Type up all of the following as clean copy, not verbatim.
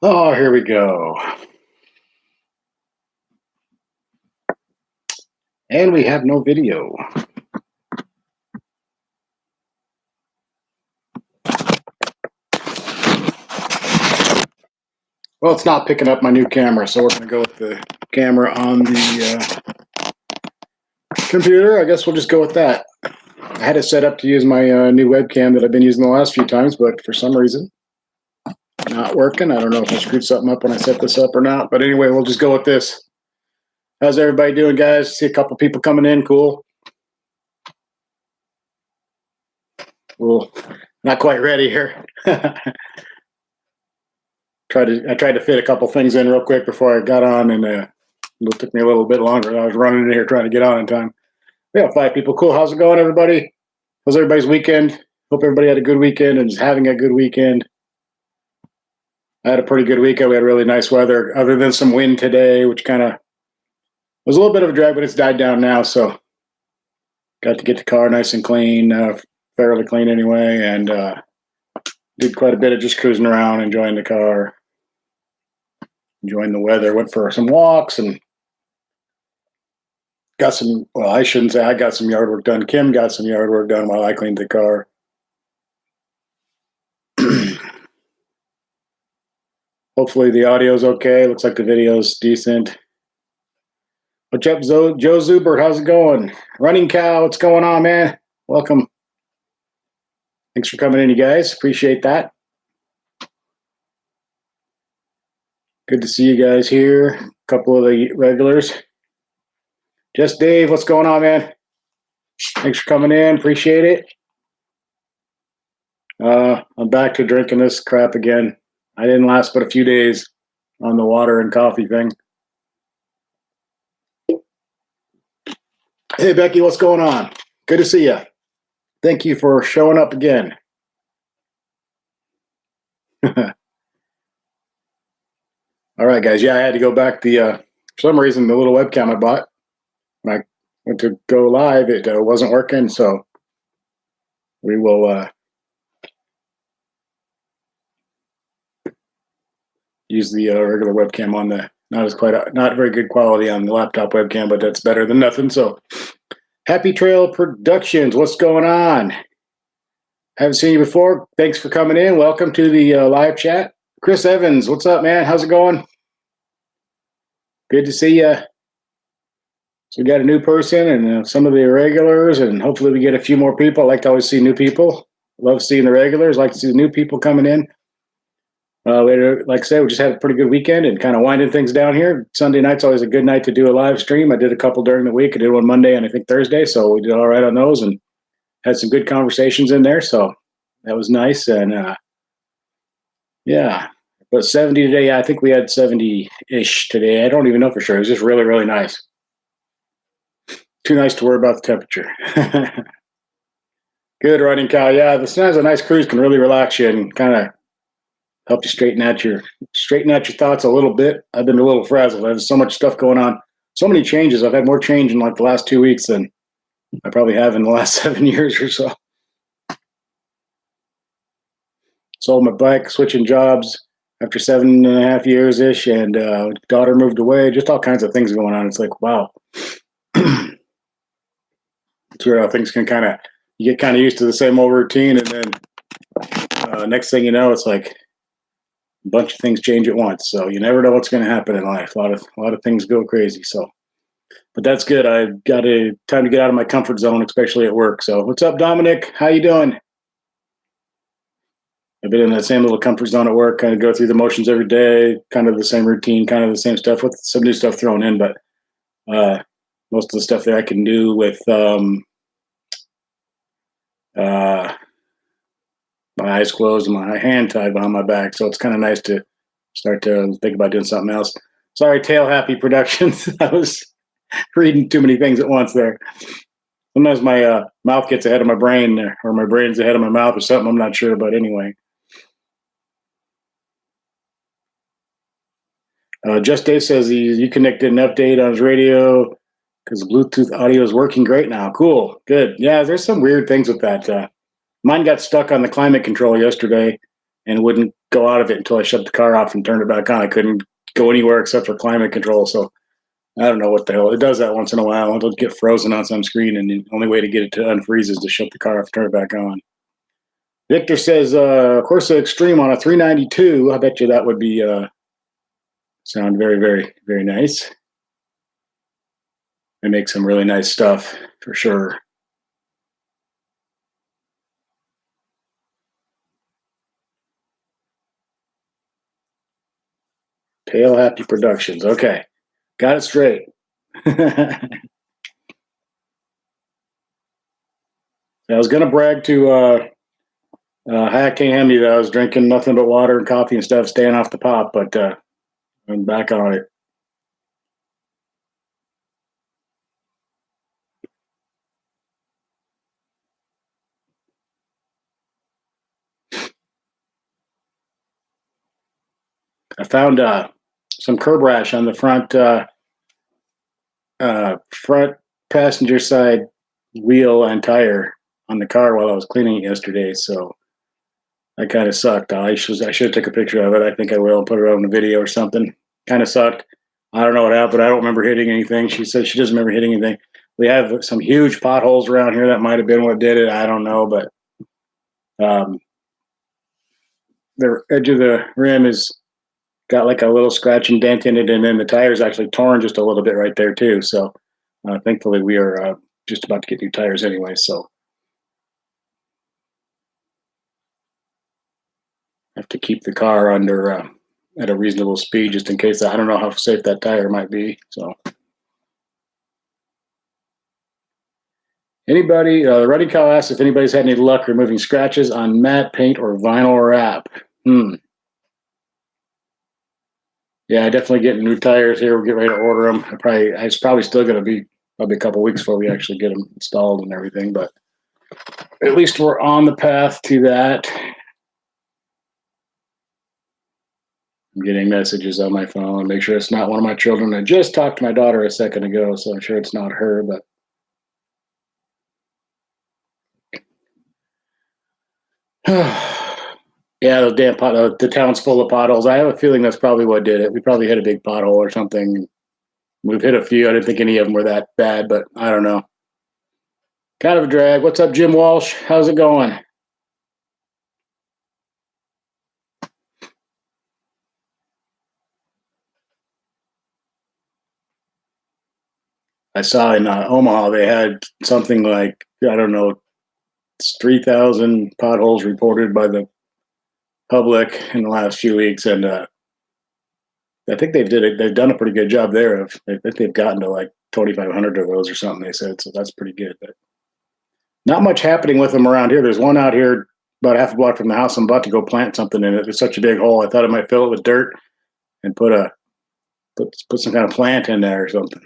Oh, here we go. And we have no video. Well, it's not picking up my new camera, so we're going to go with the camera on the computer. I guess we'll just go with that. I had it set up to use my new webcam that I've been using the last few times, but for some reason, not working. I don't know if I screwed something up when I set this up or not. But anyway, we'll just go with this. How's everybody doing, guys? See a couple people coming in. Cool. Well, not quite ready here. I tried to fit a couple things in real quick before I got on, and it took me a little bit longer. I was running in here trying to get on in time. We have 5 people. Cool. How's it going, everybody? How's everybody's weekend? Hope everybody had a good weekend and is having a good weekend. I had a pretty good weekend. We had really nice weather, other than some wind today, which kind of was a little bit of a drag, but it's died down now. So got to get the car nice and clean, fairly clean anyway, and did quite a bit of just cruising around, enjoying the car, enjoying the weather. Went for some walks and got some, well, I shouldn't say I got some yard work done. Kim got some yard work done while I cleaned the car. Hopefully the audio's okay. Looks like the video's decent. What's up, Joe Zubert? How's it going? Running Cow, what's going on, man? Welcome. Thanks for coming in, you guys. Appreciate that. Good to see you guys here. A couple of the regulars. Just Dave, what's going on, man? Thanks for coming in. Appreciate it. I'm back to drinking this crap again. I didn't last but a few days on the water and coffee thing. Hey, Becky, what's going on? Good to see you. Thank you for showing up again. All right, guys. Yeah, I had to go back. For some reason, the little webcam I bought, when I went to go live, it wasn't working. So we will use the regular webcam on the not very good quality on the laptop webcam, but that's better than nothing. So Happy Trail Productions, what's going on? Haven't seen you before. Thanks for coming in. Welcome to the live chat. Chris Evans, what's up, man? How's it going? Good to see you. So we got a new person and some of the irregulars, and hopefully we get a few more people. I like to always see new people. Love seeing the regulars. Like to see the new people coming in. Later, like I said, we just had a pretty good weekend and kind of winding things down here. Sunday night's always a good night to do a live stream. I did a couple during the week. I did one Monday and I think Thursday, so we did all right on those and had some good conversations in there. So that was nice. And yeah, but 70 today. Yeah, I think we had 70-ish today. I don't even know for sure. It was just really, really nice. Too nice to worry about the temperature. Good Running Cow. Yeah, the sometimes a nice cruise can really relax you and kind of help you straighten out your thoughts a little bit. I've been a little frazzled. There's so much stuff going on, so many changes. I've had more change in like the last 2 weeks than I probably have in the last 7 years or so. Sold my bike, switching jobs after 7.5 years ish, and daughter moved away. Just all kinds of things going on. It's like, wow. It's weird how things can you get kind of used to the same old routine, and then next thing you know, it's like a bunch of things change at once. So you never know what's going to happen in life. A lot of things go crazy. So, but that's good. I got time to get out of my comfort zone, especially at work. So what's up, Dominic? How you doing? I've been in that same little comfort zone at work, kind of go through the motions every day, kind of the same routine, kind of the same stuff with some new stuff thrown in. But most of the stuff that I can do with my eyes closed and my hand tied behind my back. So it's kind of nice to start to think about doing something else. Sorry, Tail Happy Productions. I was reading too many things at once there. Sometimes my mouth gets ahead of my brain, or my brain's ahead of my mouth or something. I'm not sure, but anyway. Just Dave says you connected an update on his radio because Bluetooth audio is working great now. Cool. Good. Yeah, there's some weird things with that. Mine got stuck on the climate control yesterday, and wouldn't go out of it until I shut the car off and turned it back on. I couldn't go anywhere except for climate control. So I don't know what the hell. It does that once in a while. It'll get frozen on some screen, and the only way to get it to unfreeze is to shut the car off and turn it back on. Victor says, Corsa Extreme on a 392. I bet you that would be sound very, very, very nice. They make some really nice stuff for sure. Tail Happy Productions. Okay, got it straight. I was gonna brag to Hacking Hemi that I was drinking nothing but water and coffee and stuff, staying off the pop, but I'm back on it. I found some curb rash on the front passenger side wheel and tire on the car while I was cleaning it yesterday, so that kind of sucked. I should have took a picture of it. I think I will put it on the video or something. Kind of sucked. I don't know what happened. I don't remember hitting anything. She said she doesn't remember hitting anything. We have some huge potholes around here. That might have been what did it. I don't know, but the edge of the rim is got like a little scratch and dent in it, and then the tire's actually torn just a little bit right there too. So thankfully we are just about to get new tires anyway, so I have to keep the car under at a reasonable speed just in case. I don't know how safe that tire might be. So anybody, Ruddy Cow asks if anybody's had any luck removing scratches on matte paint or vinyl wrap. Yeah, definitely getting new tires here. We'll get ready to order them. It's probably still going to be probably a couple weeks before we actually get them installed and everything, but at least we're on the path to that. I'm getting messages on my phone. Make sure it's not one of my children. I just talked to my daughter a second ago, so I'm sure it's not her, but yeah, the damn the town's full of potholes. I have a feeling that's probably what did it. We probably hit a big pothole or something. We've hit a few. I didn't think any of them were that bad, but I don't know. Kind of a drag. What's up, Jim Walsh? How's it going? I saw in Omaha they had something like, I don't know, 3,000 potholes reported by the public in the last few weeks, and I think they've done a pretty good job there. I think they've gotten to like 2,500 of those or something. They said, so that's pretty good. But not much happening with them around here. There's one out here about half a block from the house. I'm about to go plant something in it. It's such a big hole. I thought I might fill it with dirt and put some kind of plant in there or something.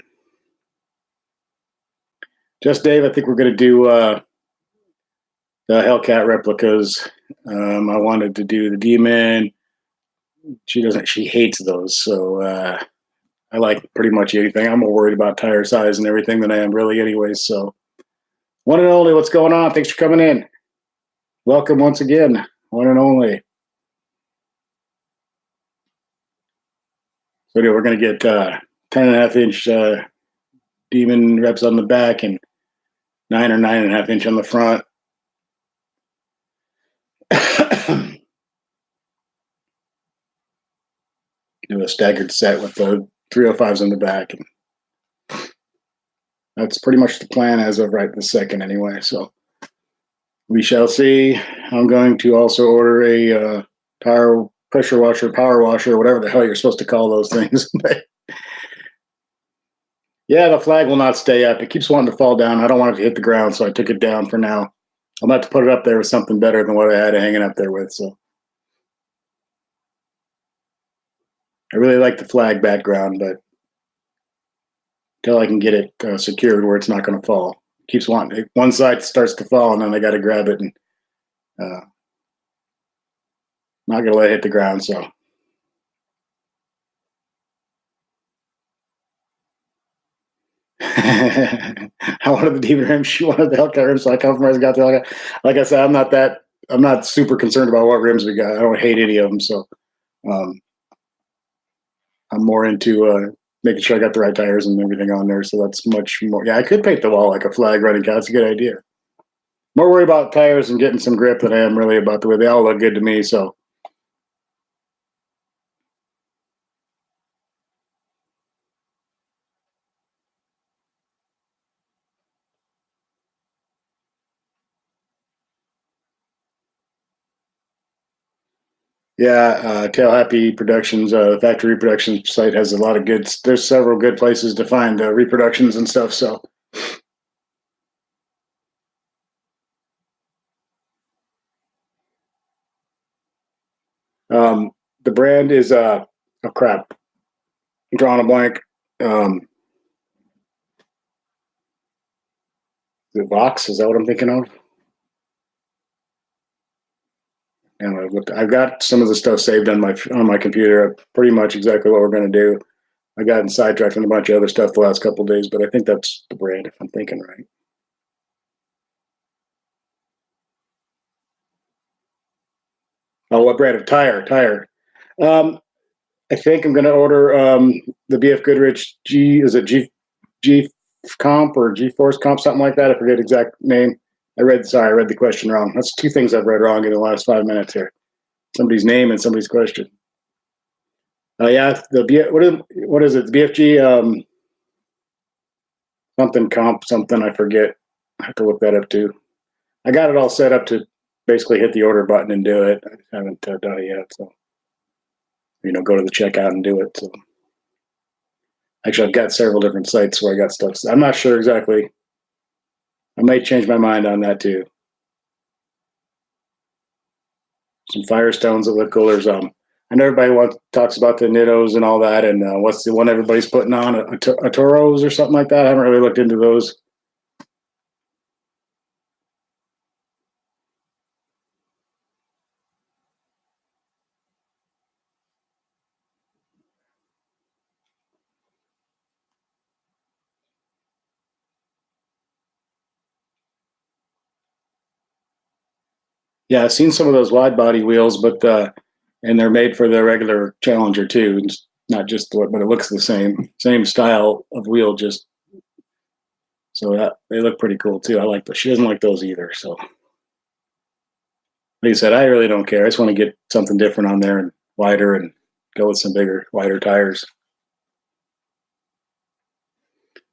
Just Dave, I think we're going to do the Hellcat replicas. I wanted to do the Demon. She hates those. So I like pretty much anything. I'm more worried about tire size and everything than I am really anyways. So one and only, what's going on? Thanks for coming in. Welcome once again, one and only. So anyway, we're going to get 10.5 inch Demon reps on the back and 9 or 9.5 inch on the front. Do a staggered set with the 305s on the back. And that's pretty much the plan as of right this second anyway. So we shall see. I'm going to also order a tire pressure washer, power washer, whatever the hell you're supposed to call those things. Yeah, the flag will not stay up. It keeps wanting to fall down. I don't want it to hit the ground, so I took it down for now. I'm about to put it up there with something better than what I had hanging up there with. So I really like the flag background, but until I can get it secured where it's not going to fall, it keeps wanting. One side starts to fall, and then I got to grab it and not going to let it hit the ground. So. I wanted the Demon rim. She wanted the Hellcat rim, so I compromised and got the Hellcat. Like I said, I'm not that I'm not super concerned about what rims we got. I don't hate any of them, so um, I'm more into making sure I got the right tires and everything on there. So that's much more. Yeah, I could paint the wall like a flag running cat. That's a good idea. More worried about tires and getting some grip than I am really about the way they all look good to me. So yeah, Tail Happy Productions, the factory reproduction site has a lot of good. There's several good places to find reproductions and stuff. So um, the brand is oh crap, I'm drawing a blank. Um, the Vox, is that what I'm thinking of? And I've got some of the stuff saved on my computer. Pretty much exactly what we're going to do. I got sidetracked on a bunch of other stuff the last couple of days, but I think that's the brand if I'm thinking right. Oh, what brand of tire? Tire. Um, I think I'm going to order the BF Goodrich G. Is it G Comp or G Force Comp, something like that? I forget the exact name. I read the question wrong. That's two things I've read wrong in the last 5 minutes here. Somebody's name and somebody's question. Yeah, what is it? The BFG something comp something I forget. I have to look that up too. I got it all set up to basically hit the order button and do it. I haven't done it yet, so go to the checkout and do it. So actually, I've got several different sites where I got stuff. I'm not sure exactly. I might change my mind on that too. Some Firestones that look cool. There's I know everybody talks about the Nittos and all that, and what's the one everybody's putting on a Toros or something like that. I haven't really looked into those. Yeah, I've seen some of those wide body wheels, but and they're made for the regular Challenger too. It's not just but it looks the same style of wheel. Just so that they look pretty cool too. I like she doesn't like those either. So like I said, I really don't care. I just want to get something different on there and wider and go with some bigger, wider tires.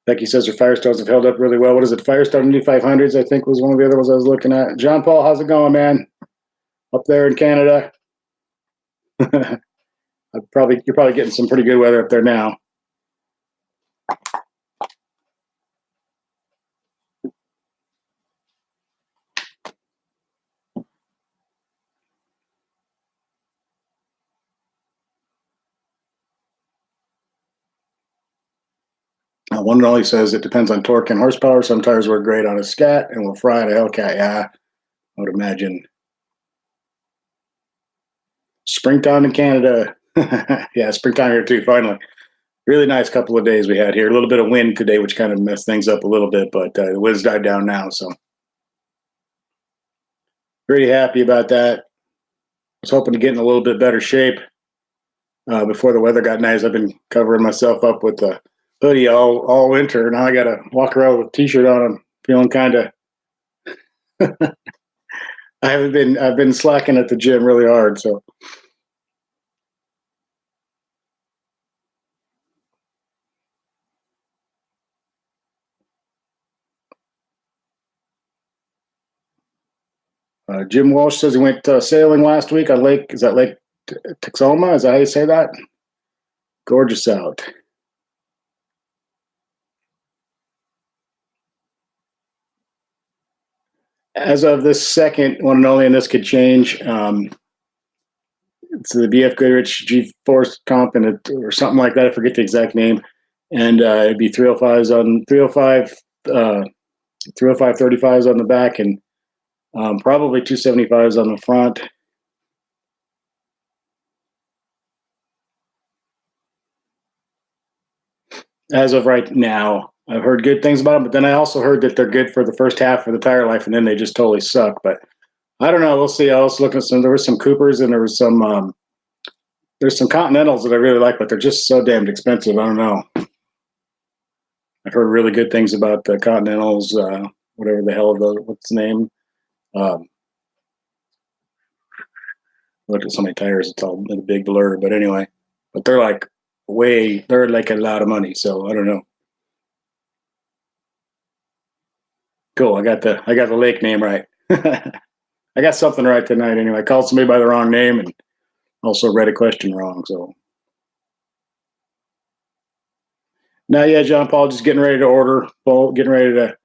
Becky says her Firestones have held up really well. What is it? Firestone Indy 500s, I think, was one of the other ones I was looking at. John Paul, how's it going, man? Up there in Canada. You're probably getting some pretty good weather up there now. One and only says it depends on torque and horsepower. Some tires work great on a Scat and will fry on a Hellcat. Yeah, I would imagine. Springtime in Canada. Yeah, springtime here too, finally. Really nice couple of days we had here. A little bit of wind today, which kind of messed things up a little bit, but the wind's died down now, so pretty happy about that. I was hoping to get in a little bit better shape before the weather got nice. I've been covering myself up with the hoodie all winter. Now I got to walk around with a t-shirt on. I'm feeling kind of. I've been slacking at the gym really hard, so. Jim Walsh says he went sailing last week on Lake. Is that Lake Texoma? Is that how you say that? Gorgeous out. As of this second, one and only, and this could change. It's the BF Goodrich G Force Comp or something like that. I forget the exact name. And it'd be 305s on 305, 35s on the back, and probably 275s on the front. As of right now, I've heard good things about them, but then I also heard that they're good for the first half of the tire life, and then they just totally suck. But I don't know. We'll see. I was looking at some. There was some Coopers and there was some. There's some Continentals that I really like, but they're just so damned expensive. I don't know. I've heard really good things about the Continentals. Whatever the hell those. What's the name? Um, Look at so many tires. It's all a big blur. But anyway, but they're like way. They're like a lot of money. So I don't know. Cool. I got the lake name right. I got something right tonight. Anyway, I called somebody by the wrong name and also read a question wrong. So now, yeah, John Paul, just getting ready to order. Getting ready to.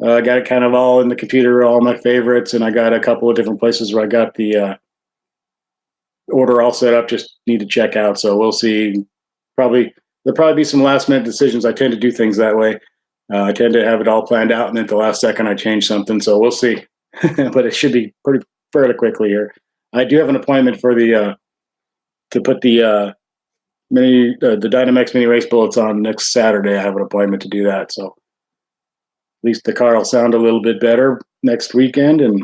I got it kind of all in the computer, all my favorites, and I got a couple of different places where I got the order all set up. Just need to check out. So we'll see. There'll probably be some last minute decisions. I tend to do things that way. I tend to have it all planned out, and then at the last second I change something. So we'll see. But it should be pretty fairly quickly here. I do have an appointment for the to put the the Dynamax mini race bullets on next Saturday. I have an appointment to do that. So at least the car will sound a little bit better next weekend. And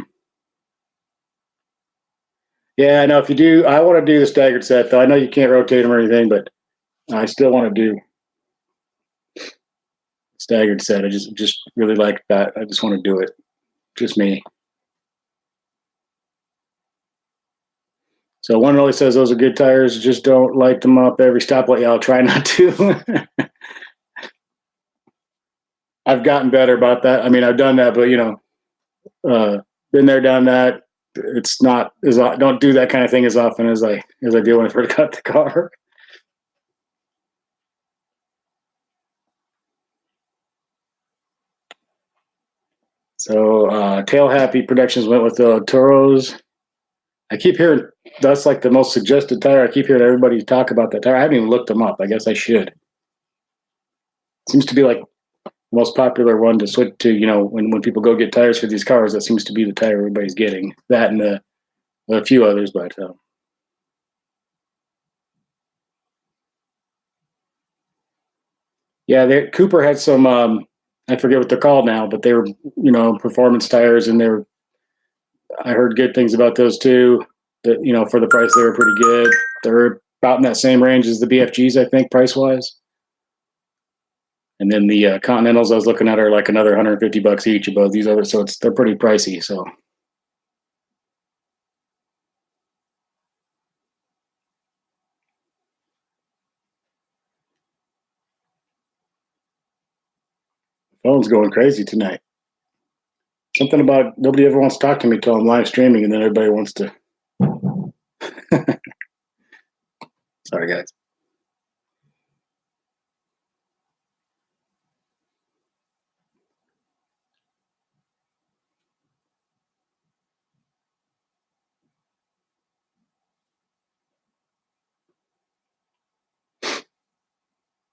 yeah, I know if you do, I want to do the staggered set though. I know you can't rotate them or anything, but I still want to do staggered set. I just really like that. I just want to do it. Just me. So one really says those are good tires. Just don't light them up every stoplight. Yeah, I'll try not to. I've gotten better about that. I mean, I've done that, but been there, done that. It's not as don't do that kind of thing as often as I do when I first got the car. So Tail Happy Productions went with the Toros. I keep hearing that's like the most suggested tire. I keep hearing everybody talk about that tire. I haven't even looked them up. I guess I should. Seems to be like the most popular one to switch to. When people go get tires for these cars, that seems to be the tire everybody's getting. That and a few others, but yeah, Cooper had some. I forget what they're called now, but they were performance tires, and I heard good things about those too. That for the price they were pretty good. They're about in that same range as the BFGs, I think, price wise. And then the Continentals I was looking at are like another $150 each above these others, so they're pretty pricey. So phone's going crazy tonight. Something about nobody ever wants to talk to me till I'm live streaming, and then everybody wants to. Sorry, guys.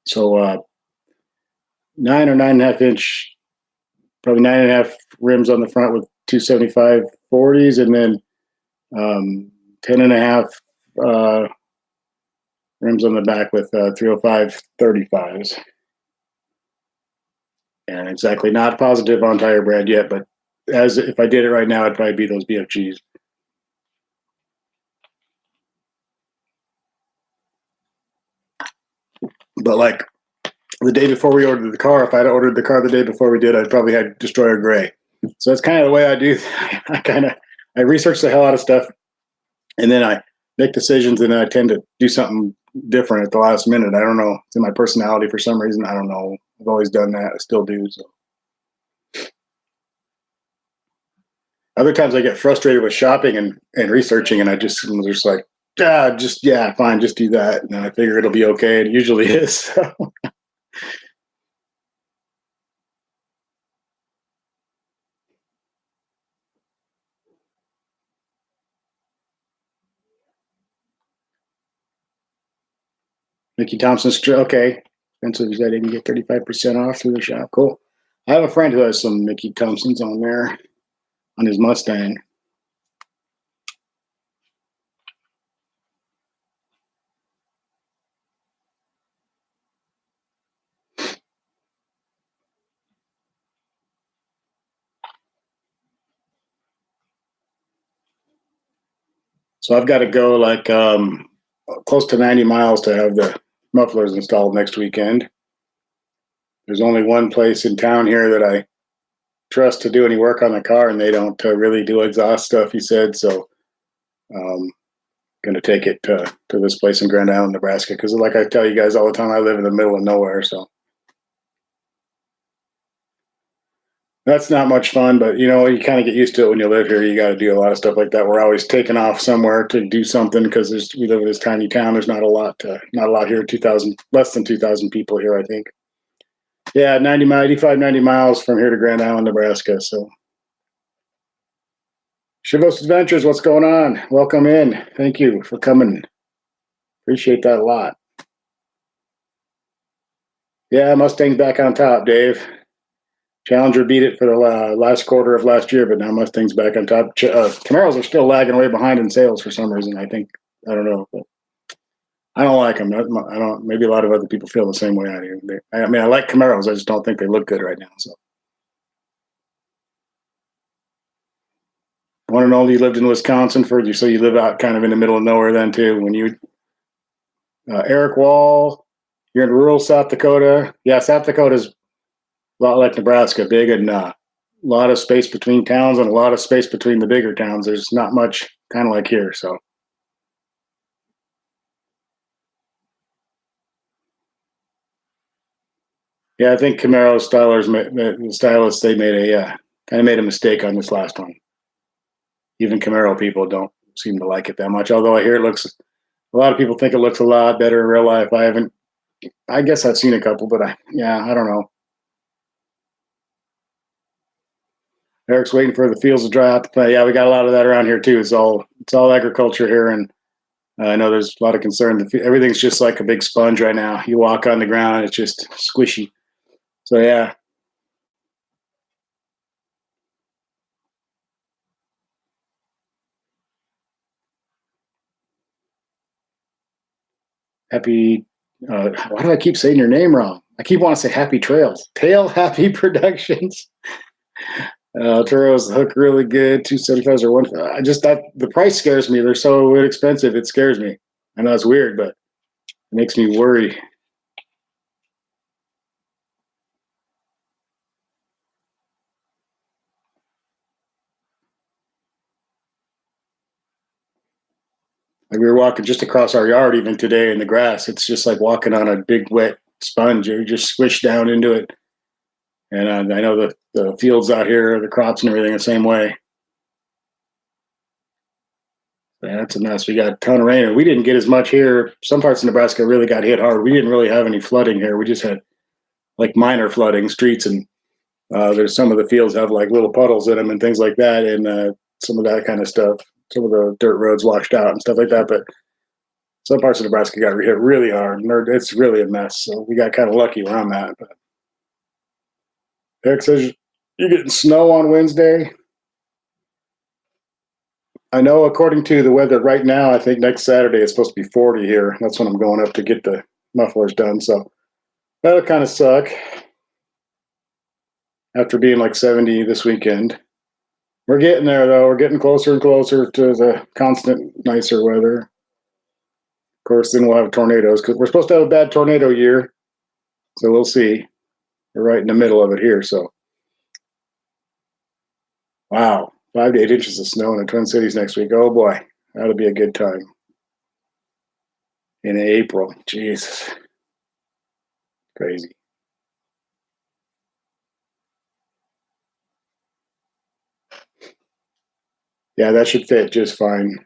So 9 or 9.5 inch, probably 9.5 rims on the front with 275 40s, and then 10.5 rims on the back with 305 35s. And exactly not positive on tire brand yet, but as if I did it right now, it'd probably be those BFGs. But like the day before we ordered the car, if I'd ordered the car the day before we did, I'd probably had Destroyer Gray. So that's kind of the way I do. I research the hell out of stuff, and then I make decisions, and then I tend to do something different at the last minute. I don't know. It's in my personality for some reason. I don't know. I've always done that. I still do. So other times I get frustrated with shopping and researching, and I'm just like, yeah, fine, just do that, and then I figure it'll be okay, and it usually is. So. Mickey Thompson's okay. Expensive. That didn't get 35% off through the shop. Cool. I have a friend who has some Mickey Thompsons on there on his Mustang. So I've got to go like close to 90 miles to have the mufflers installed next weekend. There's only one place in town here that I trust to do any work on the car, and they don't really do exhaust stuff, he said. So going to take it to this place in Grand Island, Nebraska, because like I tell you guys all the time, I live in the middle of nowhere, so that's not much fun. But you kind of get used to it when you live here. You got to do a lot of stuff like that. We're always taking off somewhere to do something because we live in this tiny town. There's not a lot here. 2,000, less than 2,000 people here, I think. Yeah, 85, 90 miles from here to Grand Island, Nebraska. So, Chivos Adventures, what's going on? Welcome in. Thank you for coming. Appreciate that a lot. Yeah, Mustang's back on top, Dave. Challenger beat it for the last quarter of last year, but now Mustang's back on top. Camaros are still lagging way behind in sales for some reason. I don't know. But I don't like them. I don't. Maybe a lot of other people feel the same way I do. I mean, I like Camaros. I just don't think they look good right now. So, one and only, you lived in Wisconsin so you live out kind of in the middle of nowhere then too. When you, Eric Wall, you're in rural South Dakota. Yeah, South Dakota's a lot like Nebraska, big and a lot of space between towns and a lot of space between the bigger towns. There's not much, kind of like here. So, yeah, I think Camaro stylists, they kind of made a mistake on this last one. Even Camaro people don't seem to like it that much. Although I hear a lot of people think it looks a lot better in real life. I guess I've seen a couple, but I don't know. Eric's waiting for the fields to dry out to play. Yeah, we got a lot of that around here too. It's all agriculture here, and I know there's a lot of concern. Everything's just like a big sponge right now. You walk on the ground, it's just squishy. So yeah. Happy. Why do I keep saying your name wrong? I keep wanting to say Happy Trails. Tail Happy Productions. Turos hook really good. 275s or one. I just thought the price scares me. They're so inexpensive. It scares me. I know it's weird, but it makes me worry. Like we were walking just across our yard even today in the grass. It's just like walking on a big wet sponge. You just squish down into it. And I know the fields out here, the crops and everything the same way. That's a mess. We got a ton of rain, and we didn't get as much here. Some parts of Nebraska really got hit hard. We didn't really have any flooding here. We just had like minor flooding, streets, and there's some of the fields have like little puddles in them and things like that, and some of that kind of stuff. Some of the dirt roads washed out and stuff like that. But some parts of Nebraska got hit really hard. And it's really a mess. So we got kind of lucky where I'm at. But Eric says you're getting snow on Wednesday. I know according to the weather right now, I think next Saturday it's supposed to be 40 here. That's when I'm going up to get the mufflers done. So that'll kind of suck after being like 70 this weekend. We're getting there though. We're getting closer and closer to the constant nicer weather. Of course, then we'll have tornadoes because we're supposed to have a bad tornado year. So we'll see. We're right in the middle of it here. So, wow, 5 to 8 inches of snow in the Twin Cities next week. Oh boy, that'll be a good time. In April, Jesus, crazy. Yeah, that should fit just fine.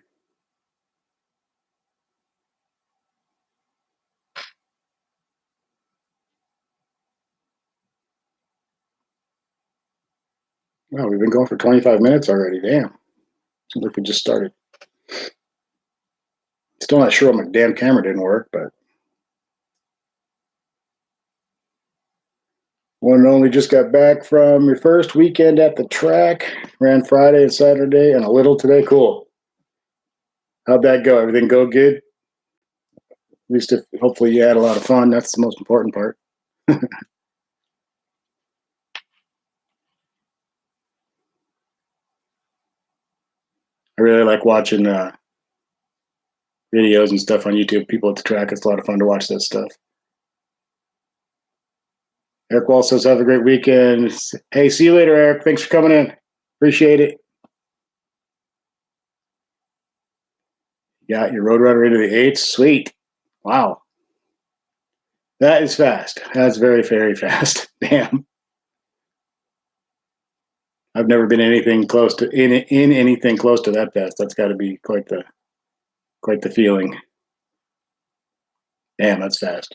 Wow, we've been going for 25 minutes already. Damn. Seems like we just started. Still not sure why my damn camera didn't work, but one and only just got back from your first weekend at the track. Ran Friday and Saturday and a little today. Cool. How'd that go? Everything go good? At least hopefully you had a lot of fun. That's the most important part. I really like watching videos and stuff on YouTube. People at the track. It's a lot of fun to watch that stuff. Eric Wall says, have a great weekend. Hey, see you later, Eric. Thanks for coming in. Appreciate it. Got your Roadrunner into the 8s. Sweet. Wow. That is fast. That's very, very fast. Damn. I've never been anything close to in anything close to that fast. That's got to be quite the feeling. Damn, that's fast.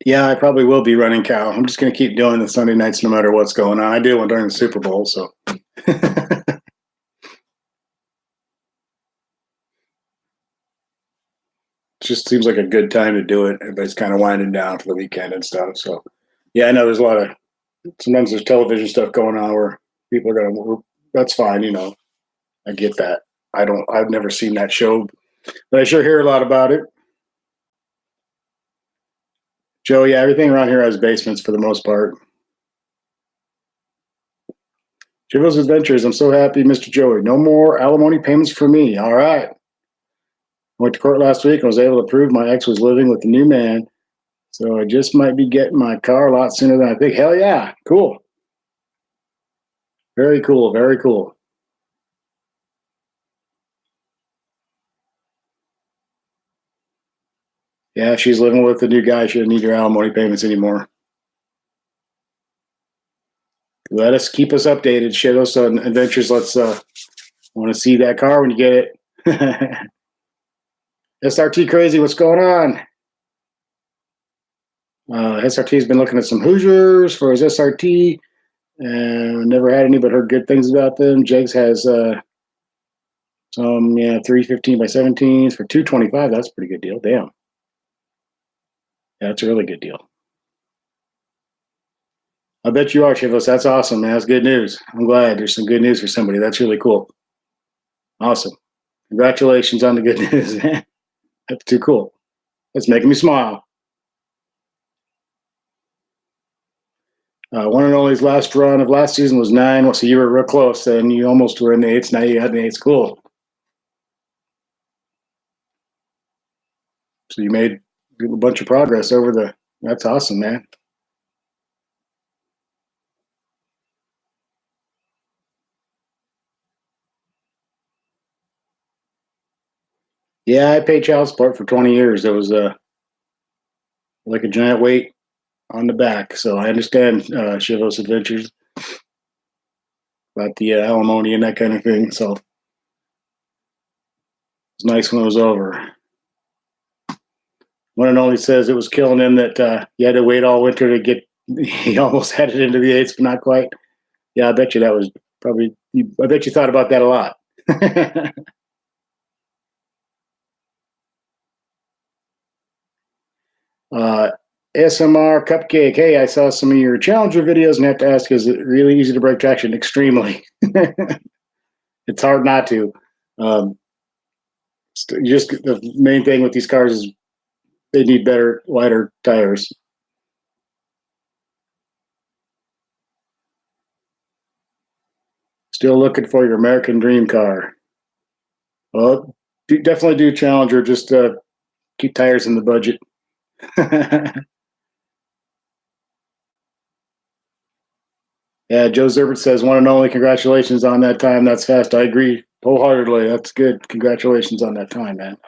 Yeah, I probably will be running Cal. I'm just going to keep doing the Sunday nights no matter what's going on. I did one during the Super Bowl, so. Just seems like a good time to do it. Everybody's kind of winding down for the weekend and stuff. So, yeah, I know there's a lot of, sometimes there's television stuff going on where people are going to, that's fine, you know. I get that. I've never seen that show, but I sure hear a lot about it. Joe, yeah, everything around here has basements for the most part. Chival's Adventures, I'm so happy, Mr. Joey. No more alimony payments for me. All right. Went to court last week and was able to prove my ex was living with the new man. So I just might be getting my car a lot sooner than I think. Hell yeah. Cool. Very cool. Very cool. Yeah, if she's living with the new guy, she doesn't need her alimony payments anymore. Let us keep us updated. Share those adventures. Let's want to see that car when you get it. SRT crazy, what's going on? SRT's been looking at some Hoosiers for his SRT, and never had any but heard good things about them. Jegs has some 315 by 17s for $225. That's a pretty good deal. Damn. Yeah, that's a really good deal. I bet you are, Chivos. That's awesome, man. That's good news. I'm glad there's some good news for somebody. That's really cool. Awesome. Congratulations on the good news, man. That's too cool. That's making me smile. One and only's last run of last season was 9. So you were real close, and you almost were in the 8s. Now you got in the 8s. Cool. So you made a bunch of progress over the. That's awesome, man. Yeah, I paid child support for 20 years. It was like a giant weight on the back. So I understand Chivos Adventures about the alimony and that kind of thing. So it was nice when it was over. One and only says it was killing him that he had to wait all winter to get. He almost had it into the 8s, but not quite. Yeah, I bet you that was probably. I bet you thought about that a lot. SMR Cupcake. Hey, I saw some of your Challenger videos and have to ask, is it really easy to break traction? Extremely. It's hard not to. Just the main thing with these cars is they need better, wider tires. Still looking for your American dream car. Well, definitely do Challenger. Just keep tires in the budget. Yeah, Joe Zerbert says, one and only, congratulations on that time. That's fast. I agree wholeheartedly. That's good. Congratulations on that time, man.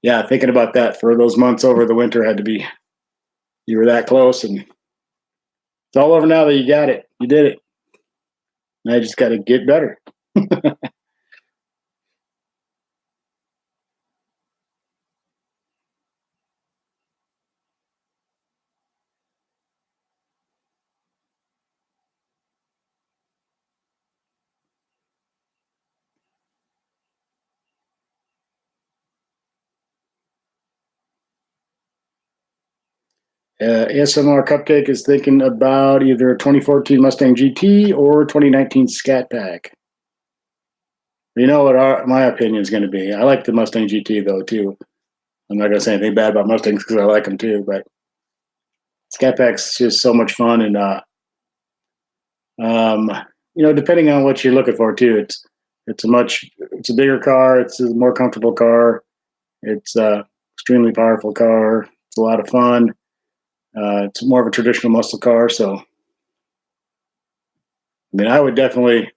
Yeah, thinking about that for those months over the winter had to be, you were that close, and it's all over now that you got it. You did it. Now you just got to get better. ASMR Cupcake is thinking about either a 2014 Mustang GT or 2019 Scat Pack. You know what my opinion is going to be. I like the Mustang GT though too. I'm not going to say anything bad about Mustangs because I like them too. But Scat Pack's just so much fun, and um, depending on what you're looking for too, it's a bigger car. It's a more comfortable car. It's a extremely powerful car. It's a lot of fun. It's more of a traditional muscle car. So, I mean, I would definitely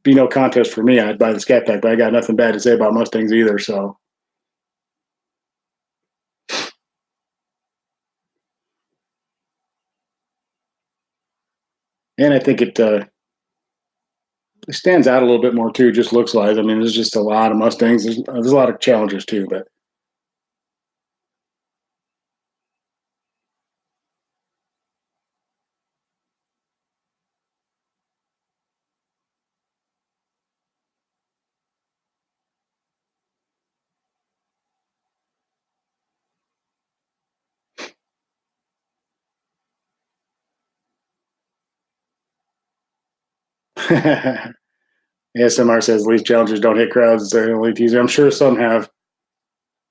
be no contest for me. I'd buy the Scat Pack, but I got nothing bad to say about Mustangs either. So, and I think it stands out a little bit more too, just looks like. I mean, there's just a lot of Mustangs. There's a lot of Challengers too, but ASMR says least Challengers don't hit crowds. They're the only teaser. I'm sure some have.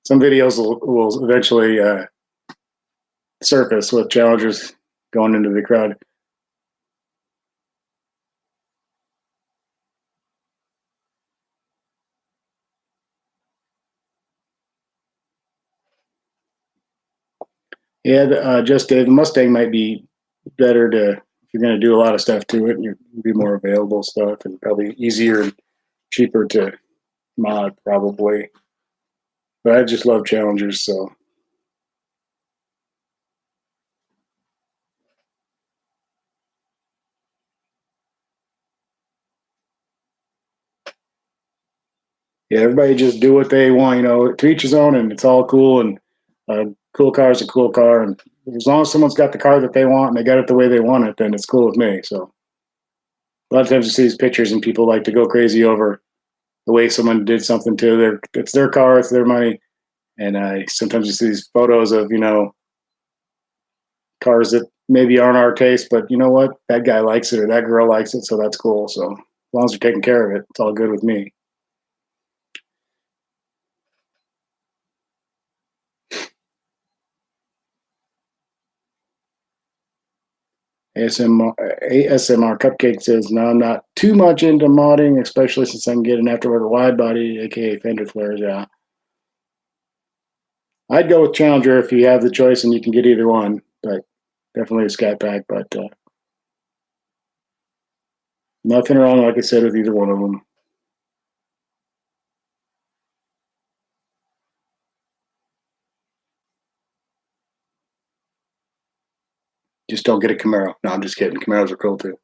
Some videos will eventually surface with Challengers going into the crowd. Yeah, just the Mustang might be better to if you're going to do a lot of stuff to it, and you'd be more available stuff, and probably easier and cheaper to mod, probably. But I just love Challengers, so yeah, everybody just do what they want, to each his own, and it's all cool. And cool car is a cool car, and as long as someone's got the car that they want and they got it the way they want it, then it's cool with me. So a lot of times you see these pictures and people like to go crazy over the way someone did something to it's their car, it's their money, and sometimes you see these photos of cars that maybe aren't our taste, but you know what, that guy likes it or that girl likes it, so that's cool. So as long as they're taking care of it, it's all good with me. ASMR Cupcake says, no, I'm not too much into modding, especially since I can get an aftermarket wide body, aka fender flares. Yeah, I'd go with Challenger if you have the choice and you can get either one, but definitely a Scat Pack. But nothing wrong, like I said, with either one of them. Just don't get a Camaro. No, I'm just kidding. Camaros are cool too.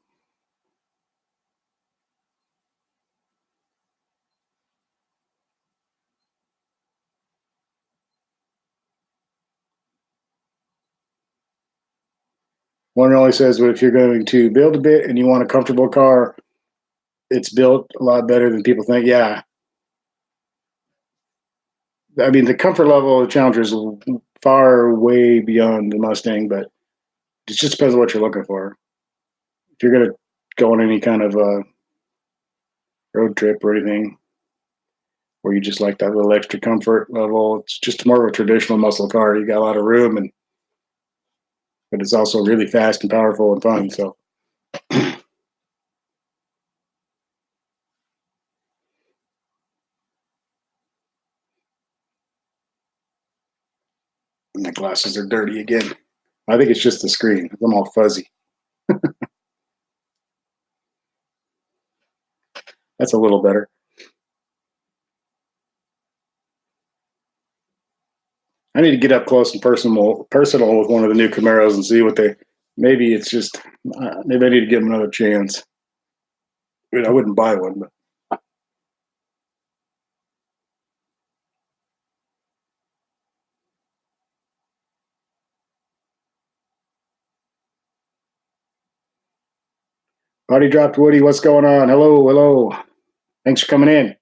One only says, but if you're going to build a bit and you want a comfortable car, it's built a lot better than people think. Yeah. I mean, the comfort level of the Challenger is far way beyond the Mustang, but it just depends on what you're looking for. If you're going to go on any kind of road trip or anything, where you just like that little extra comfort level, it's just more of a traditional muscle car. You got a lot of room, but it's also really fast and powerful and fun. So. My glasses are dirty again. I think it's just the screen. I'm all fuzzy. That's a little better. I need to get up close and personal with one of the new Camaros and see what they. Maybe it's just. Maybe I need to give them another chance. I mean, I wouldn't buy one, but. Body dropped Woody. What's going on? Hello, hello. Thanks for coming in.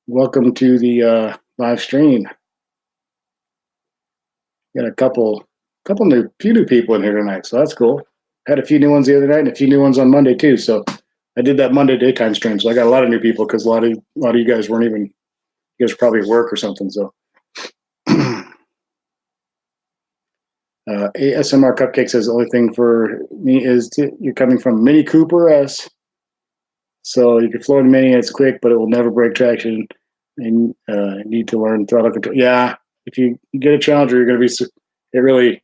Welcome to the live stream. Got a few new people in here tonight, so that's cool. Had a few new ones the other night and a few new ones on Monday too. So I did that Monday daytime stream, so I got a lot of new people because a lot of you guys weren't even. You guys were probably at work or something. So, ASMR Cupcake says the only thing for me is you're coming from Mini Cooper S. So you can float a Mini, it's quick, but it will never break traction. And need to learn throttle control. Yeah, if you get a Challenger, you're going to be. It really,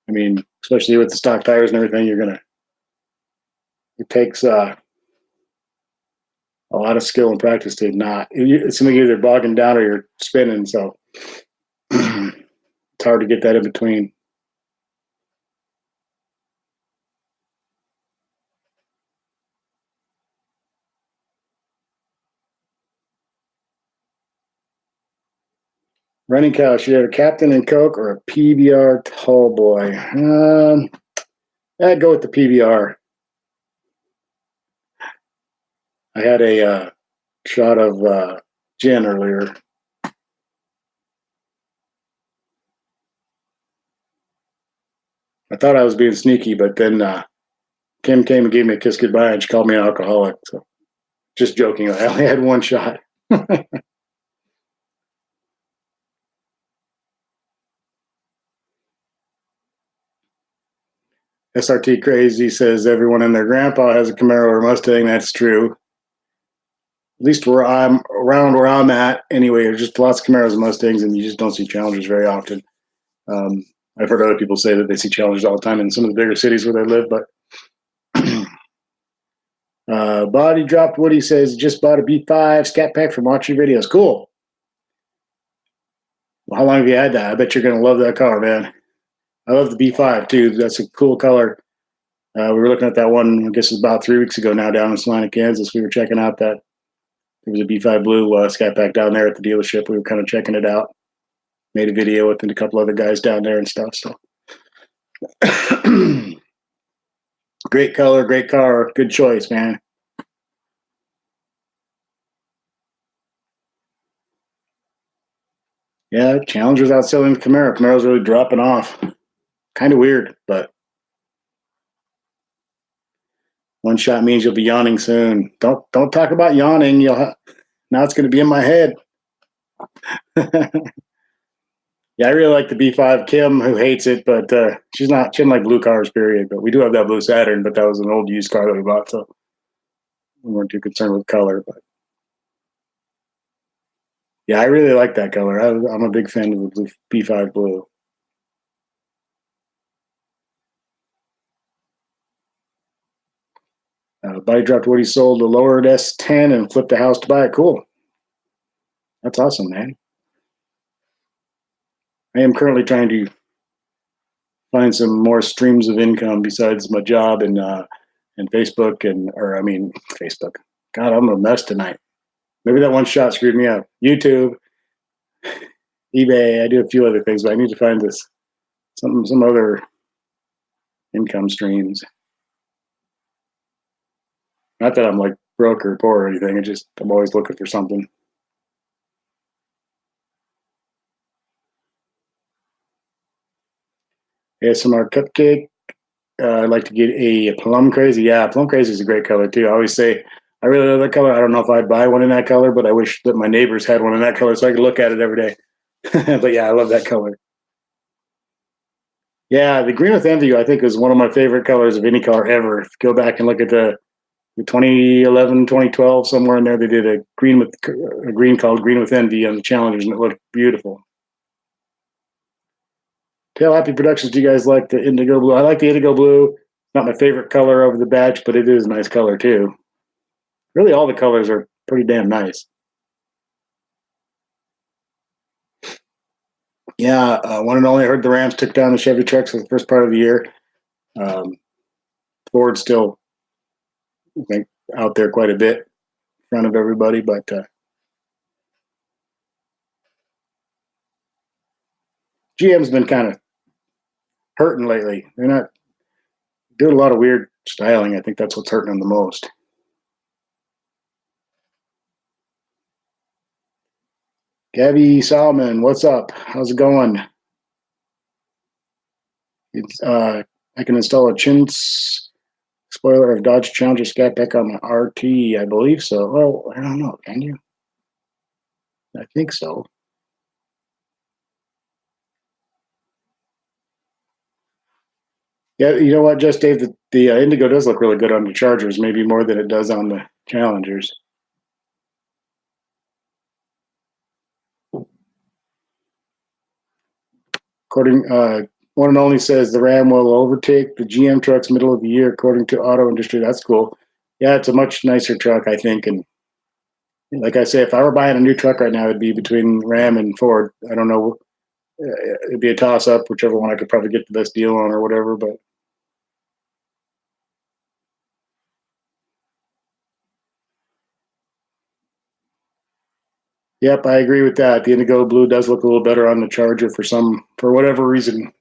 I mean, especially with the stock tires and everything, you're gonna. It takes a lot of skill and practice to not. It's something either bogging down or you're spinning. So it's hard to get that in between. Running cow, should you have a Captain and Coke or a PBR tall boy? I'd go with the PBR. I had a shot of gin earlier. I thought I was being sneaky, but then Kim came and gave me a kiss goodbye, and she called me an alcoholic. So, just joking, I only had one shot. SRT Crazy says everyone and their grandpa has a Camaro or Mustang. That's true. At least where I'm around where I'm at, anyway, there's just lots of Camaros and Mustangs, and you just don't see Challengers very often. I've heard other people say that they see Challengers all the time in some of the bigger cities where they live, but Body Dropped Woody says just bought a B5 Scat Pack from watching videos. Cool. Well, how long have you had that? I bet you're going to love that car, man. I love the B5 too. That's a cool color. We were looking at that one, I guess it's about 3 weeks ago now, down in Salina, Kansas. We were checking out that there was a B5 Blue Scat Pack down there at the dealership. We were kind of checking it out. Made a video with a couple other guys down there and stuff. So great color, great car, good choice, man. Yeah, Challenger's outselling Camaro. Camaro's really dropping off. Kind of weird, but one shot means you'll be yawning soon. Don't talk about yawning. Now it's going to be in my head. Yeah, I really like the B5. Kim, who hates it, but she doesn't like blue cars, period. But we do have that blue Saturn, but that was an old used car that we bought, so we weren't too concerned with color. But yeah, I really like that color. I'm a big fan of the blue B5 Blue. Body Dropped Woody sold a lowered S10 and flipped the house to buy it. Cool. That's awesome, man. I am currently trying to find some more streams of income besides my job and Facebook Facebook. God, I'm a mess tonight. Maybe that one shot screwed me up. YouTube, eBay. I do a few other things, but I need to find some other income streams. Not that I'm like broke or poor or anything. I'm always looking for something. ASMR Cupcake. I'd like to get a Plum Crazy. Yeah, Plum Crazy is a great color too. I always say I really love that color. I don't know if I'd buy one in that color, but I wish that my neighbors had one in that color so I could look at it every day. But yeah, I love that color. Yeah, the green with envy, I think, is one of my favorite colors of any car ever. If you go back and look at the 2011, 2012, somewhere in there, they did a green called Green with Envy on the Challengers, and it looked beautiful. Tail Happy Productions, do you guys like the indigo blue? I like the indigo blue. Not my favorite color over the batch, but it is a nice color too. Really, all the colors are pretty damn nice. Yeah, one and only. I heard the Rams took down the Chevy trucks for the first part of the year. Ford's still, I think, out there quite a bit in front of everybody, but GM's been kind of hurting lately. They're not doing a lot of weird styling. I think that's what's hurting them the most. Gabby Solomon, what's up? How's it going? It's I can install a chintz Spoiler of Dodge Challenger Scat Pack on the RT, I believe so. Oh, I don't know. Can you? I think so. Yeah, you know what, just Dave, the Indigo does look really good on the Chargers, maybe more than it does on the Challengers. According, one and only says the Ram will overtake the GM trucks middle of the year, according to Auto Industry. That's cool. Yeah, it's a much nicer truck, I think. And like I say, if I were buying a new truck right now, it'd be between Ram and Ford. I don't know. It'd be a toss up, whichever one I could probably get the best deal on or whatever. But yep, I agree with that. The Indigo Blue does look a little better on the Charger for whatever reason.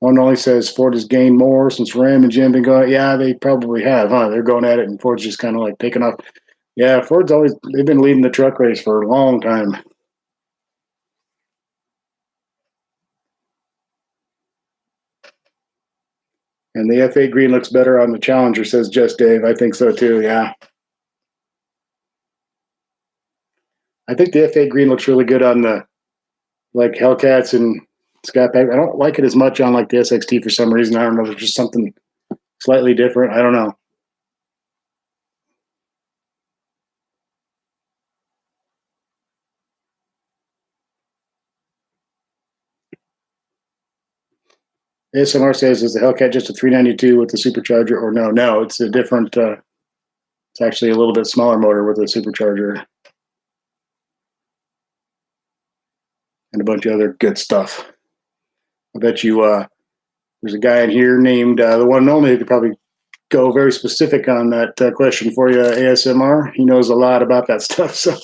One only says Ford has gained more since Ram and Jim been going. Yeah, they probably have, huh? They're going at it, and Ford's just kind of like taking off. Yeah, Ford's always they've been leading the truck race for a long time. And the F8 green looks better on the Challenger, says Just Dave. I think so too. Yeah, I think the F8 green looks really good on the like Hellcats and Skypack. I don't like it as much on like the SXT for some reason. I don't know. There's just something slightly different. I don't know. ASMR says, is the Hellcat just a 392 with the supercharger or no? No, it's a different. It's actually a little bit smaller motor with a supercharger and a bunch of other good stuff. I bet you there's a guy in here named the one and only who could probably go very specific on that question for you, ASMR. He knows a lot about that stuff. So,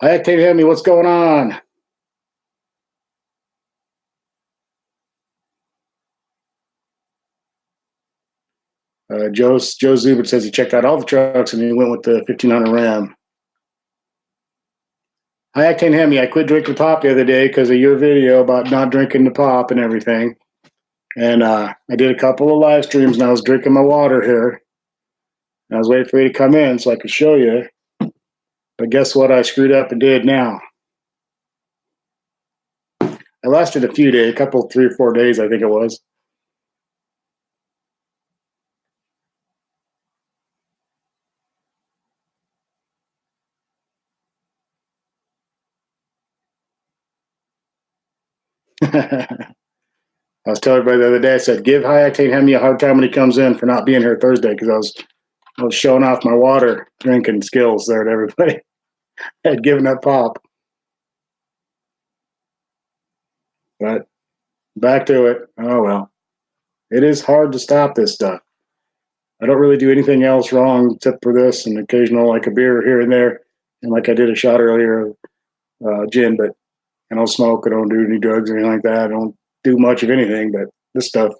hi, Octave Hemi, what's going on? Joe Zubin says he checked out all the trucks and he went with the 1500 Ram. Hi, Octane Hemi. I quit drinking pop the other day because of your video about not drinking the pop and everything. And I did a couple of live streams and I was drinking my water here. And I was waiting for you to come in so I could show you. But guess what I screwed up and did now? I lasted a few days, a couple, 3 or 4 days, I think it was. I was telling everybody the other day, I said, give High Octane Hemi a hard time when he comes in for not being here Thursday because I was showing off my water drinking skills there to everybody. I had given up pop. But back to it. Oh, well. It is hard to stop this stuff. I don't really do anything else wrong except for this and occasional like a beer here and there. And like I did a shot earlier, gin, but I don't smoke. I don't do any drugs or anything like that. I don't do much of anything, but this stuff.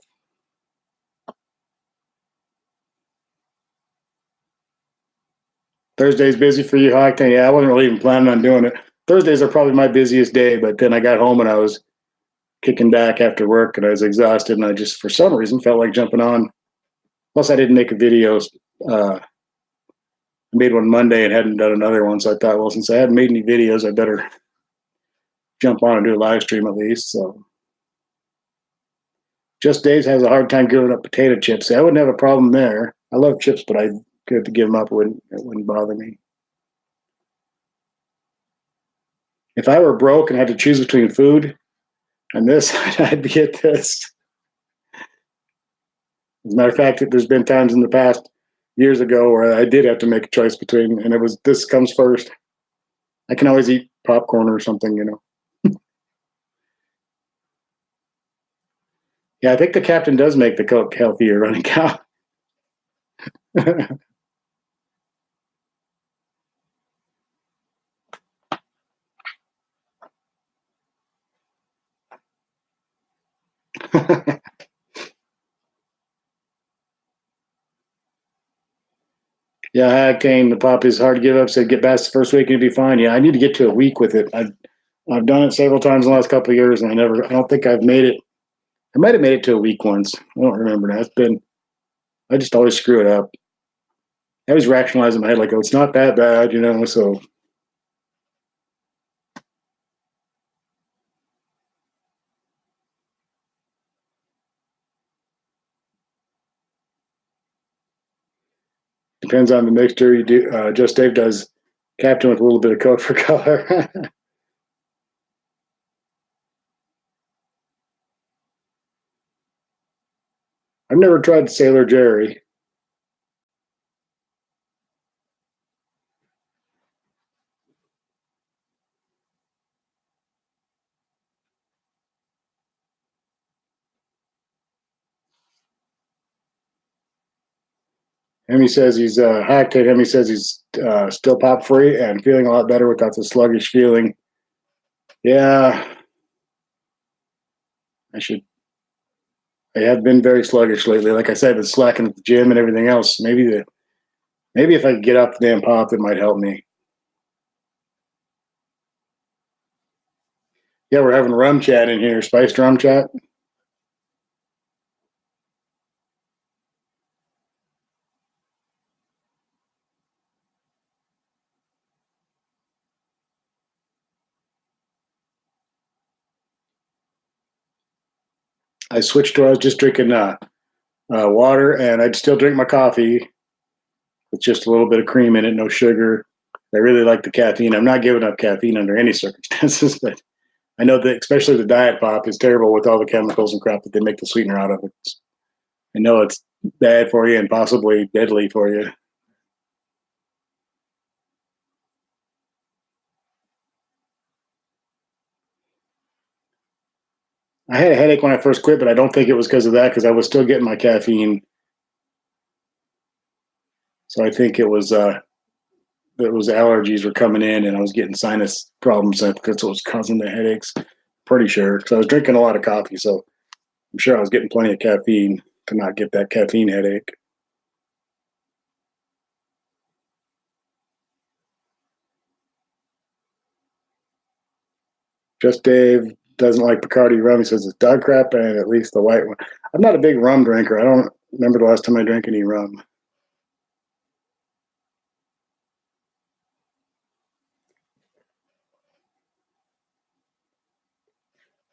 Thursday's busy for you, Hike? Yeah, I wasn't really even planning on doing it. Thursdays are probably my busiest day, but then I got home and I was kicking back after work and I was exhausted and I just, for some reason, felt like jumping on. Plus, I didn't make a video. I made one Monday and hadn't done another one, so I thought, well, since I hadn't made any videos, I better jump on and do a live stream at least. So, Just Days has a hard time giving up potato chips. I wouldn't have a problem there. I love chips, but I have to give them up. It wouldn't bother me. If I were broke and had to choose between food and this, I'd be at this. As a matter of fact, there's been times in the past years ago where I did have to make a choice between, and it was this comes first. I can always eat popcorn or something, you know. Yeah, I think the captain does make the Coke healthier running cow. Yeah, Octane, the pop is hard to give up. Said get past the first week and you'll be fine. Yeah, I need to get to a week with it. I've done it several times in the last couple of years, and I don't think I've made it. I might have made it to a week once. I don't remember now. I just always screw it up. I always rationalize in my head like, oh, it's not that bad, so. Depends on the mixture you do. Just Dave does Captain with a little bit of Coke for color. I've never tried Sailor Jerry. Hemi says he's hacked it. Hemi says he's still pop free and feeling a lot better without the sluggish feeling. Yeah, I should. I have been very sluggish lately. Like I said, been slacking at the gym and everything else. Maybe if I could get up the damn pop, it might help me. Yeah, we're having rum chat in here, spiced rum chat. I switched to I was just drinking water, and I'd still drink my coffee with just a little bit of cream in it, no sugar. I really like the caffeine. I'm not giving up caffeine under any circumstances, but I know that especially the diet pop is terrible with all the chemicals and crap that they make the sweetener out of it. I know it's bad for you and possibly deadly for you. I had a headache when I first quit, but I don't think it was because of that because I was still getting my caffeine. So I think allergies were coming in and I was getting sinus problems. I think that's what was causing the headaches. Pretty sure. So I was drinking a lot of coffee, so I'm sure I was getting plenty of caffeine to not get that caffeine headache. Just Dave doesn't like Bacardi rum. He says it's dog crap and at least the white one. I'm not a big rum drinker. I don't remember the last time I drank any rum.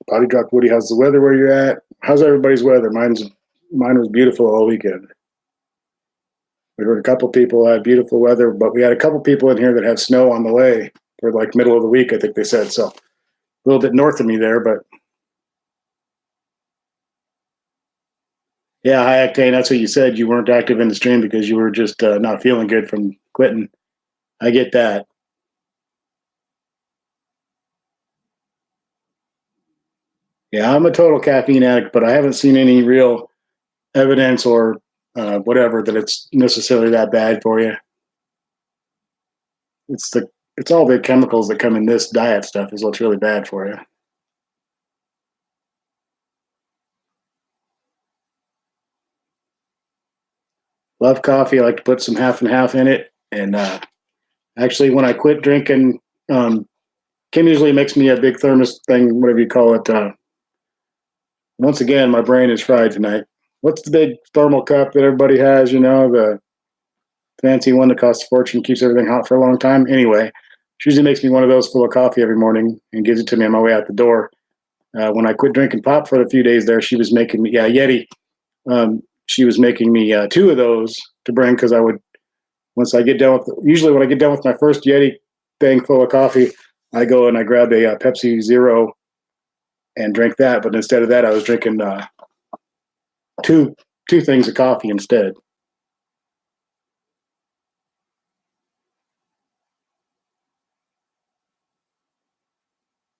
Body Drop Woody, how's the weather where you're at? How's everybody's weather? Mine was beautiful all weekend. We heard a couple people had beautiful weather, but we had a couple people in here that have snow on the way for like middle of the week, I think they said. So a little bit north of me there, but yeah, high octane. That's what you said. You weren't active in the stream because you were just not feeling good from quitting. I get that. Yeah, I'm a total caffeine addict, but I haven't seen any real evidence or whatever that it's necessarily that bad for you. It's all the chemicals that come in this diet stuff is what's really bad for you. Love coffee. I like to put some half and half in it. And actually, when I quit drinking, Kim usually makes me a big thermos thing, whatever you call it. Once again, my brain is fried tonight. What's the big thermal cup that everybody has? The fancy one that costs a fortune, keeps everything hot for a long time. Anyway, she usually makes me one of those full of coffee every morning and gives it to me on my way out the door. When I quit drinking pop for a few days there, she was making me, yeah, Yeti. She was making me two of those to bring because I would, once I get done with, usually when I get done with my first Yeti thing full of coffee, I go and I grab a Pepsi Zero and drink that. But instead of that, I was drinking two things of coffee instead.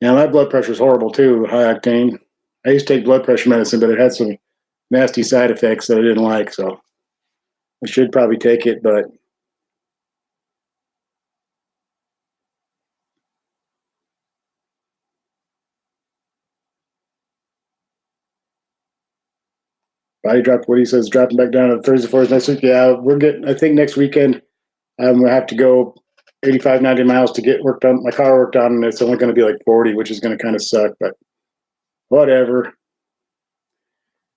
Yeah, my blood pressure is horrible too, high octane. I used to take blood pressure medicine, but it had some nasty side effects that I didn't like, so I should probably take it, but body drop. What he says, dropping back down to Thursday for us next week. Yeah, we're getting. I think next weekend I'm gonna have to go 85, 90 miles to get work done, my car worked on, and it's only going to be like 40, which is going to kind of suck, but whatever.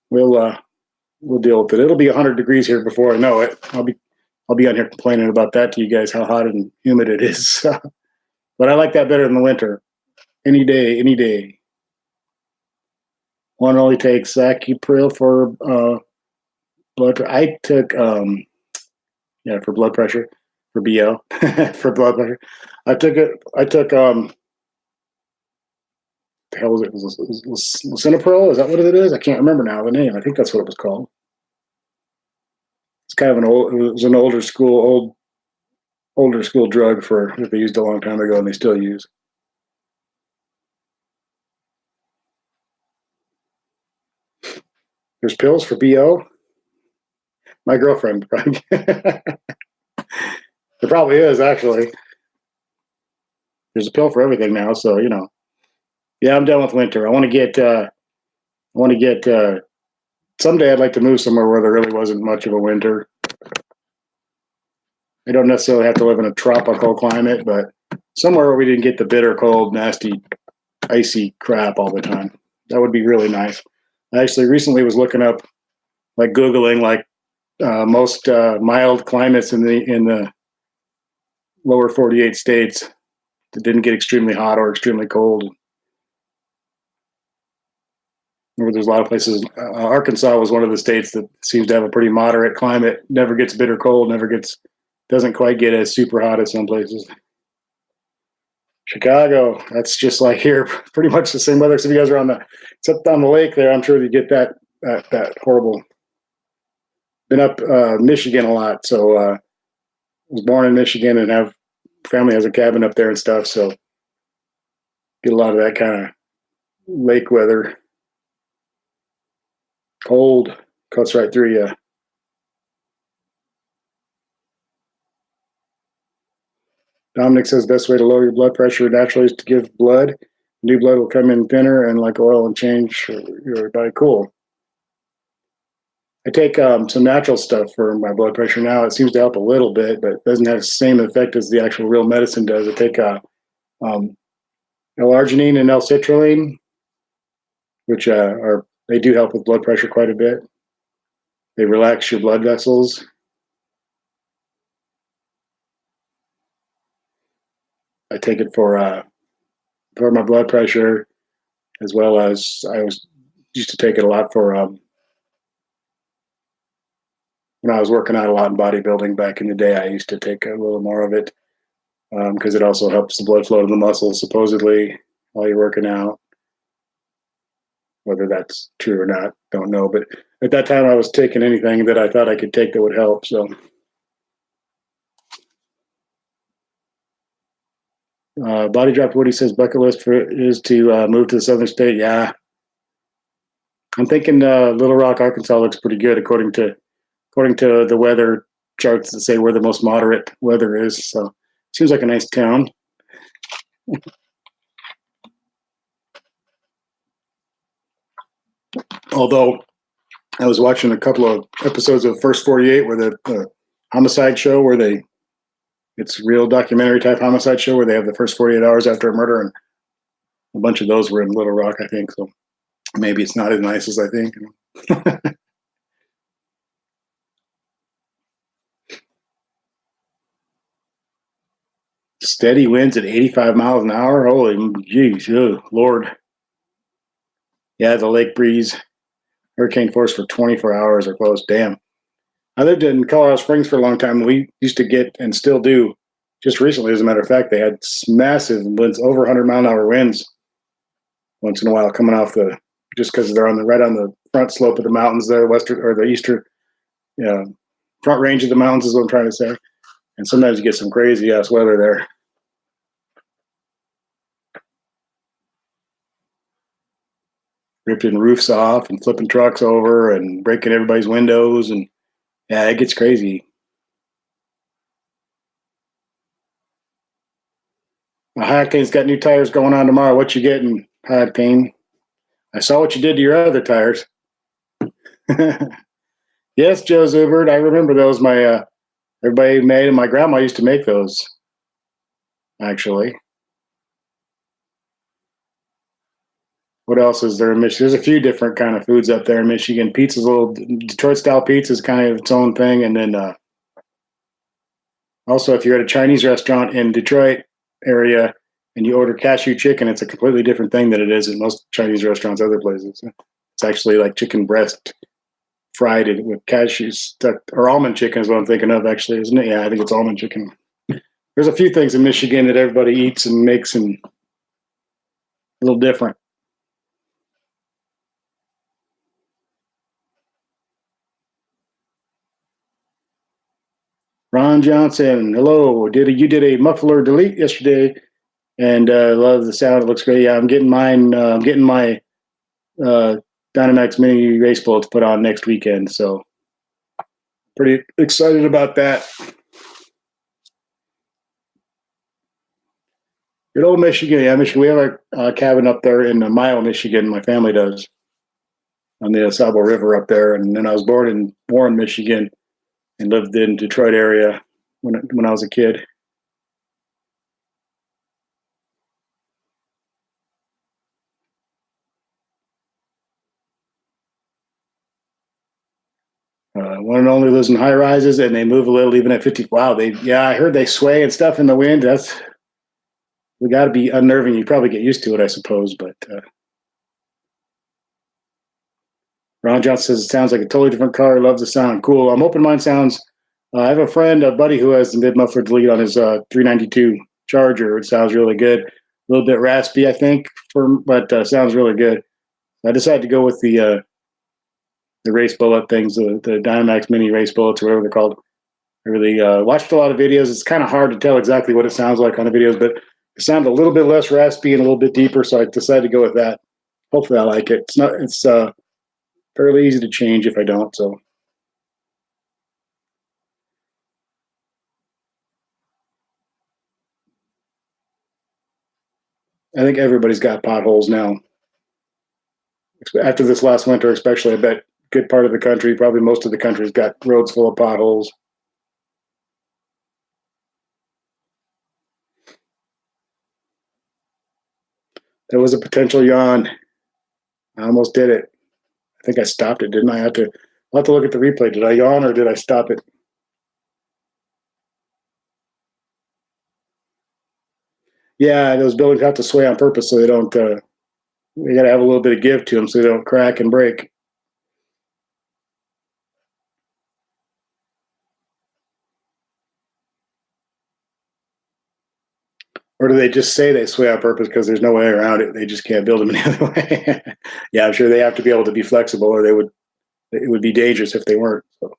We'll deal with it. It'll be 100 degrees here before I know it. I'll be on here complaining about that to you guys, how hot and humid it is. But I like that better than the winter. Any day, any day. One only takes Acupril for blood. I took for blood pressure, for BO, for blood pressure. I took the hell was it? Lisinopril? Is that what it is? I can't remember now the name. I think that's what it was called. It's kind of it was an older school drug that they used a long time ago and they still use. There's pills for BO. My girlfriend probably. There probably is, actually. There's a pill for everything now, so yeah, I'm done with winter. I want to get someday I'd like to move somewhere where there really wasn't much of a winter. I don't necessarily have to live in a tropical climate, but somewhere where we didn't get the bitter cold, nasty, icy crap all the time. That would be really nice. I actually recently was looking up, like Googling, like most mild climates in the lower 48 states that didn't get extremely hot or extremely cold. Remember, there's a lot of places. Arkansas was one of the states that seems to have a pretty moderate climate. Never gets bitter cold. Doesn't quite get as super hot as some places. Chicago, that's just like here, pretty much the same weather. Except you guys are except on the lake there. I'm sure you get that horrible. Been up Michigan a lot, so I was born in Michigan and have family has a cabin up there and stuff. So get a lot of that kind of lake weather. Cold cuts right through you. Dominic says best way to lower your blood pressure naturally is to give blood. New blood will come in thinner and like oil and change your body. Cool. I take some natural stuff for my blood pressure now. It seems to help a little bit, but it doesn't have the same effect as the actual real medicine does. I take L-arginine and L-citrulline, which they do help with blood pressure quite a bit. They relax your blood vessels. I take it for my blood pressure, as well as used to take it a lot for when I was working out a lot in bodybuilding back in the day. I used to take a little more of it because it also helps the blood flow to the muscles, supposedly, while you're working out. Whether that's true or not, don't know. But at that time, I was taking anything that I thought I could take that would help. So. Body Drop Woody says bucket list is to move to the southern state. Yeah, I'm thinking Little Rock, Arkansas looks pretty good according to the weather charts that say where the most moderate weather is. So seems like a nice town. Although I was watching a couple of episodes of First 48 where the homicide show where it's a real documentary type homicide show where they have the first 48 hours after a murder, and a bunch of those were in Little Rock, I think. So maybe it's not as nice as I think. Steady winds at 85 miles an hour. Holy jeez, oh, Lord. Yeah, the lake breeze, hurricane force for 24 hours or close. Damn. I lived in Colorado Springs for a long time. We used to get, and still do, just recently, as a matter of fact, they had massive winds, over 100-mile-an-hour winds once in a while coming off just because they're right on the front slope of the mountains there, western or the eastern front range of the mountains is what I'm trying to say. And sometimes you get some crazy ass weather there. Ripping roofs off and flipping trucks over and breaking everybody's windows, and yeah, it gets crazy. High-Octane's got new tires going on tomorrow. What you getting, High-Octane? I saw what you did to your other tires. Yes, Joe Zubert, I remember those. My Everybody made them. My grandma used to make those, actually. What else is there in Michigan? There's a few different kind of foods up there in Michigan. Pizza's a little Detroit style pizza is kind of its own thing, and then also if you're at a Chinese restaurant in Detroit area and you order cashew chicken, it's a completely different thing than it is in most Chinese restaurants other places. It's actually like chicken breast fried with cashews stuck, or almond chicken is what I'm thinking of, actually, isn't it? Yeah, I think it's almond chicken. There's a few things in Michigan that everybody eats and makes and a little different. Ron Johnson, hello. You did a muffler delete yesterday, and love the sound. It looks great. Yeah, I'm getting mine. I'm getting my Dynamax Mini race bullets put on next weekend, so pretty excited about that. Good old Michigan, yeah, Michigan. We have a cabin up there in Mile, Michigan. My family does on the Sabo River up there, and then I was born in Warren, Michigan, and lived in Detroit area when I was a kid. One and only lives in high rises, and they move a little even at 50. Wow, I heard they sway and stuff in the wind. We got to be unnerving. You probably get used to it, I suppose. But Ron Johnson says it sounds like a totally different car. Loves the sound. Cool. I'm hoping mine sounds. I have a friend, a buddy, who has the mid muffler delete on his 392 Charger. It sounds really good. A little bit raspy, I think, but sounds really good. I decided to go with the race bullet things, the Dynamax Mini race bullets, or whatever they're called. I really watched a lot of videos. It's kind of hard to tell exactly what it sounds like on the videos, but it sounded a little bit less raspy and a little bit deeper, so I decided to go with that. Hopefully I like it. It's fairly easy to change if I don't, so. I think everybody's got potholes now. After this last winter, especially, I bet good part of the country, probably most of the country's got roads full of potholes. There was a potential yawn. I almost did it. I think I stopped it, didn't I? I'll have to look at the replay. Did I yawn or did I stop it? Yeah, those buildings have to sway on purpose so they don't. You got to have a little bit of give to them so they don't crack and break. Or do they just say they sway on purpose because there's no way around it? They just can't build them any other way. Yeah, I'm sure they have to be able to be flexible, or it would be dangerous if they weren't. So.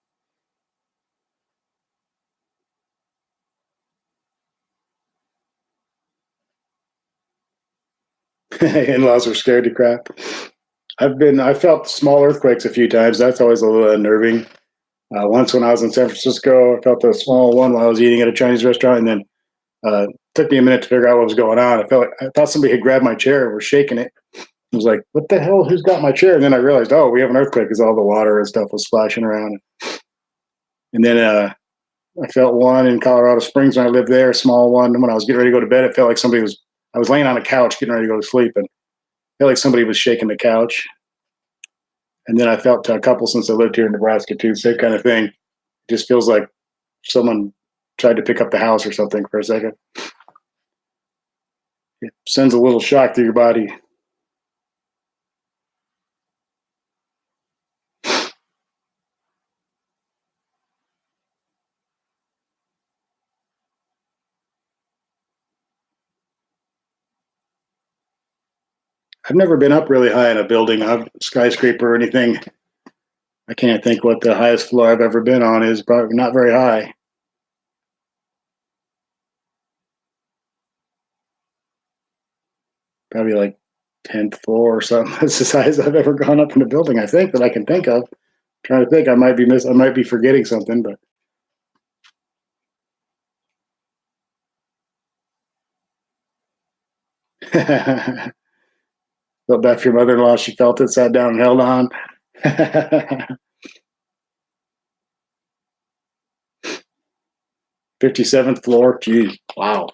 In-laws are scared to crap. I felt small earthquakes a few times. That's always a little unnerving. Once when I was in San Francisco, I felt a small one while I was eating at a Chinese restaurant, and then it took me a minute to figure out what was going on. I thought somebody had grabbed my chair and was shaking it. I was like, "What the hell? Who's got my chair?" And then I realized, oh, we have an earthquake because all the water and stuff was splashing around. And then I felt one in Colorado Springs when I lived there, a small one. When I was getting ready to go to bed, it felt like I was laying on a couch getting ready to go to sleep, and it felt like somebody was shaking the couch. And then I felt a couple since I lived here in Nebraska too, same kind of thing. It just feels like someone tried to pick up the house or something for a second. It sends a little shock through your body. I've never been up really high in a building, a skyscraper or anything. I can't think what the highest floor I've ever been on is. Probably not very high. Probably like 10th floor or something. That's the highest I've ever gone up in a building, I think, that I can think of. I'm trying to think, I might be forgetting something, but felt bad for your mother-in-law. She felt it, sat down, and held on. 57th floor. Geez, wow.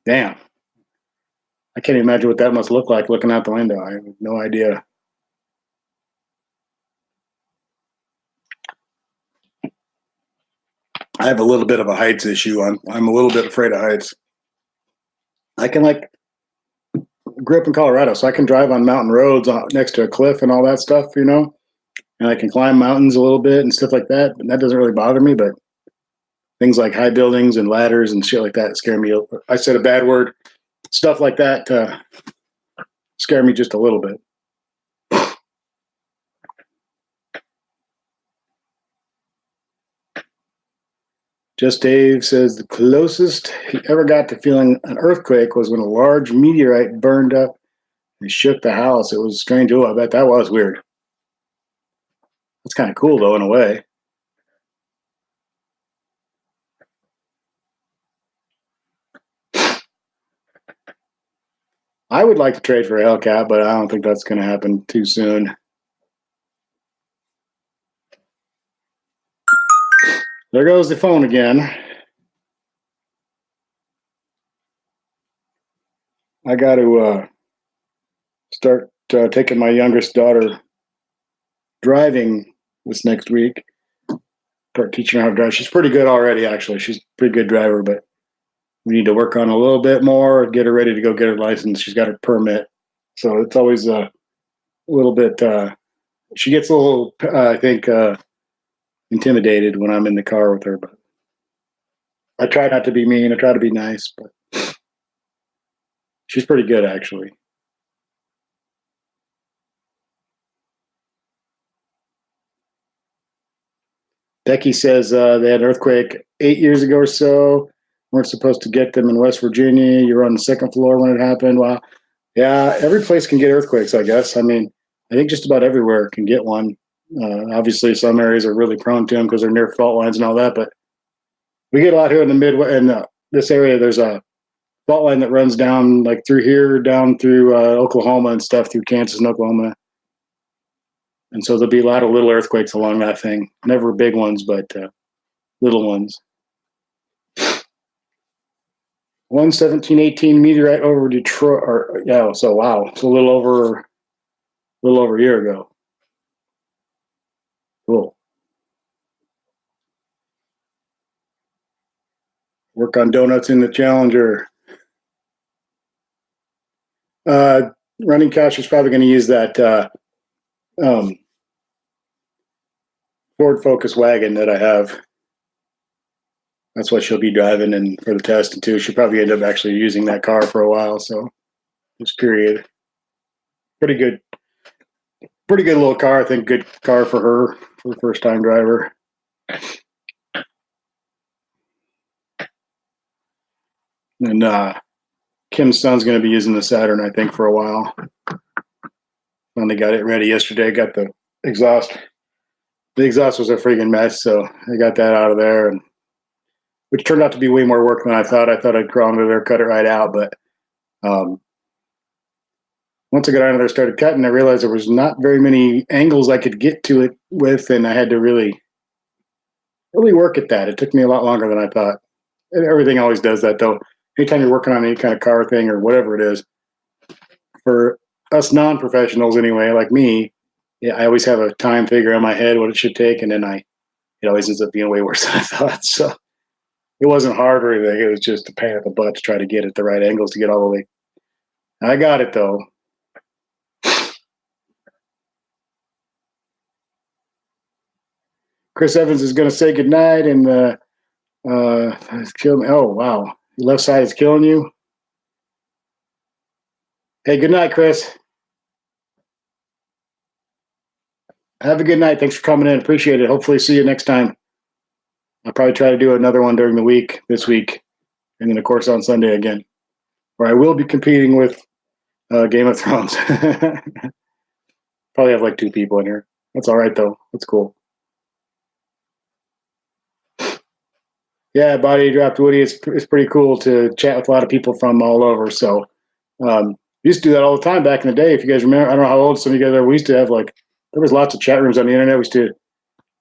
Damn. I can't even imagine what that must look like looking out the window. I have no idea. I have a little bit of a heights issue. I'm a little bit afraid of heights. I can grew up in Colorado, so I can drive on mountain roads next to a cliff and all that stuff, you know, and I can climb mountains a little bit and stuff like that. And that doesn't really bother me, but things like high buildings and ladders and shit like that scare me. I said a bad word. Stuff like that scare me just a little bit. Just Dave says the closest he ever got to feeling an earthquake was when a large meteorite burned up and shook the house. It was strange. Oh, I bet that was weird. That's kind of cool, though, in a way. I would like to trade for a Hellcat, but I don't think that's going to happen too soon. There goes the phone again. I got to start taking my youngest daughter driving this next week. Start teaching her how to drive. She's pretty good already, actually. She's a pretty good driver, but we need to work on a little bit more, get her ready to go get her license. She's got her permit. So it's always a little bit, she gets a little, I think, intimidated when I'm in the car with her, but I try not to be mean. I try to be nice, but she's pretty good, actually. Becky says they had an earthquake 8 years ago or so. Weren't supposed to get them in West Virginia. You were on the second floor when it happened. Wow. Yeah, every place can get earthquakes, I guess. I mean, I think just about everywhere can get one. Obviously, some areas are really prone to them because they're near fault lines and all that. But we get a lot here in the Midwest. In this area, there's a fault line that runs down like through here, down through Oklahoma and stuff, through Kansas and Oklahoma. And so there'll be a lot of little earthquakes along that thing. Never big ones, but little ones. 11718 meteorite over Detroit. So wow, it's a little over a year ago. Cool. Work on donuts in the Challenger. Running Cash is probably going to use that Ford Focus wagon that I have. That's what she'll be driving and for the testing too. She'll probably end up actually using that car for a while. So this period, pretty good little car. I think good car for her for a first time driver. And Kim's son's going to be using the Saturn, I think, for a while. Finally got it ready yesterday. Got the exhaust. The exhaust was a freaking mess, so I got that out of there, and which turned out to be way more work than I thought. I thought I'd crawl under there, cut it right out, but once I got under there, started cutting, I realized there was not very many angles I could get to it with, and I had to really work at that. It took me a lot longer than I thought. Everything always does that, though. Anytime you're working on any kind of car thing or whatever it is, for us non-professionals anyway, like me, yeah, I always have a time figure in my head what it should take, and then it always ends up being way worse than I thought. So it wasn't hard or anything. It was just a pain in the butt to try to get at the right angles to get all the way. I got it, though. Chris Evans is going to say goodnight, and it's killing me. Oh, wow. Your left side is killing you? Hey, good night, Chris. Have a good night. Thanks for coming in. Appreciate it. Hopefully see you next time. I'll probably try to do another one during the week, this week, and then, of course, on Sunday again, where I will be competing with Game of Thrones. Probably have like 2 people in here. That's all right, though. That's cool. Yeah, Body Dropped Woody. It's pretty cool to chat with a lot of people from all over. So used to do that all the time back in the day. If you guys remember, I don't know how old some of you guys are. We used to have there was lots of chat rooms on the internet. We used to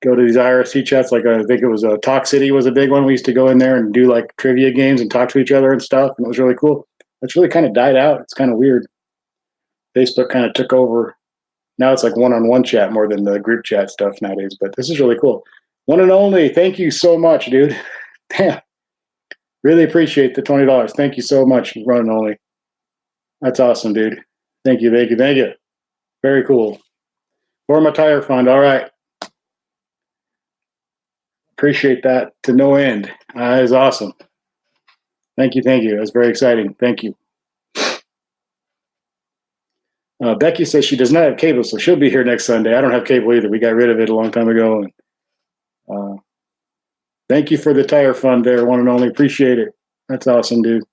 go to these IRC chats. Like I think it was Talk City was a big one. We used to go in there and do like trivia games and talk to each other and stuff, and it was really cool. It's really kind of died out. It's kind of weird. Facebook kind of took over. Now it's like one-on-one chat more than the group chat stuff nowadays. But this is really cool. One and only, thank you so much, dude. Damn, really appreciate the $20. Thank you so much, one and only. That's awesome, dude. Thank you, thank you, thank you. Very cool. For my tire fund, all right. Appreciate that to no end. That is awesome. Thank you, thank you. That's very exciting. Thank you. Becky says she does not have cable, so she'll be here next Sunday. I don't have cable either. We got rid of it a long time ago. And, thank you for the tire fund there, one and only. Appreciate it. That's awesome, dude.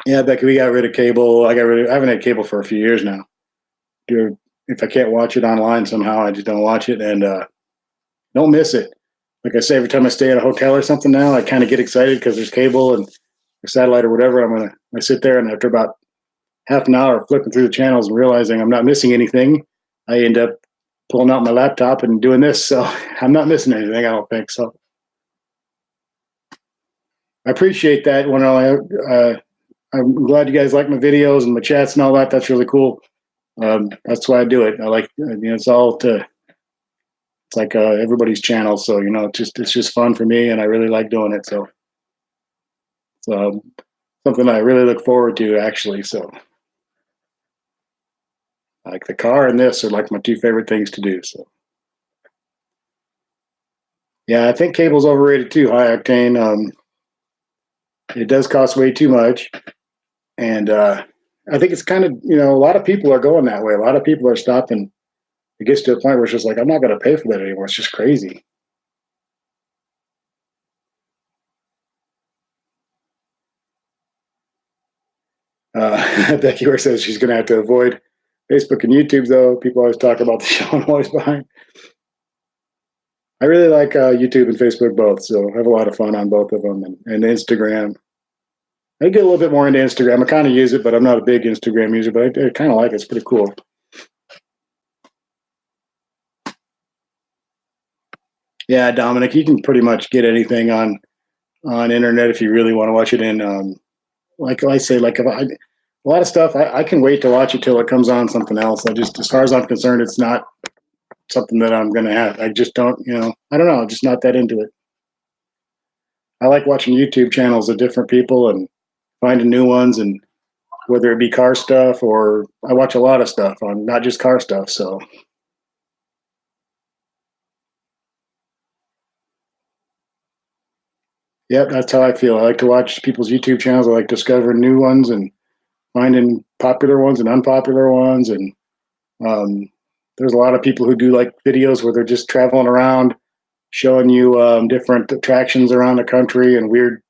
Yeah, Becky, we got rid of cable. I haven't had cable for a few years now. Dude, if I can't watch it online somehow, I just don't watch it, and don't miss it. Like I say, every time I stay at a hotel or something now, I kind of get excited because there's cable and or satellite or whatever. I sit there, and after about half an hour flipping through the channels and realizing I'm not missing anything, I end up pulling out my laptop and doing this. So I'm not missing anything, I don't think. So I appreciate that. I'm glad you guys like my videos and my chats and all that. That's really cool. That's why I do it. I like, it's like everybody's channel. So, it's just fun for me, and I really like doing it. So it's something I really look forward to, actually. So like the car and this are like my two favorite things to do. So yeah, I think cable's overrated too, high octane. It does cost way too much. And I think it's kind of, a lot of people are going that way. A lot of people are stopping. It gets to a point where it's just like, I'm not going to pay for that anymore. It's just crazy. Becky Orr says she's going to have to avoid Facebook and YouTube, though. People always talk about the show I'm always behind. I really like YouTube and Facebook both, so I have a lot of fun on both of them. And Instagram. I get a little bit more into Instagram. I kind of use it, but I'm not a big Instagram user, but I kind of like it. It's pretty cool. Yeah, Dominic, you can pretty much get anything on internet if you really want to watch it in. Like I say, like a lot of stuff, I can wait to watch it till it comes on something else. As far as I'm concerned, it's not something that I'm going to have. I just don't, I don't know. I'm just not that into it. I like watching YouTube channels of different people and finding new ones, and whether it be car stuff or I watch a lot of stuff on not just car stuff. So yeah, that's how I feel. I like to watch people's YouTube channels. I like discovering new ones and finding popular ones and unpopular ones. And there's a lot of people who do like videos where they're just traveling around, showing you different attractions around the country and weird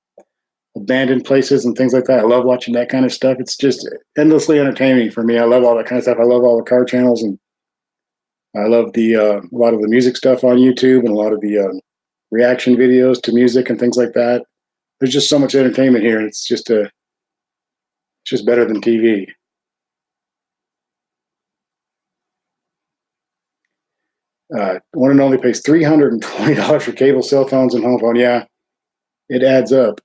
abandoned places and things like that. I love watching that kind of stuff. It's just endlessly entertaining for me. I love all that kind of stuff. I love all the car channels, and I love a lot of the music stuff on YouTube and a lot of the reaction videos to music and things like that. There's just so much entertainment here. It's just better than TV. One and only pays $320 for cable, cell phones, and home phone. Yeah, it adds up.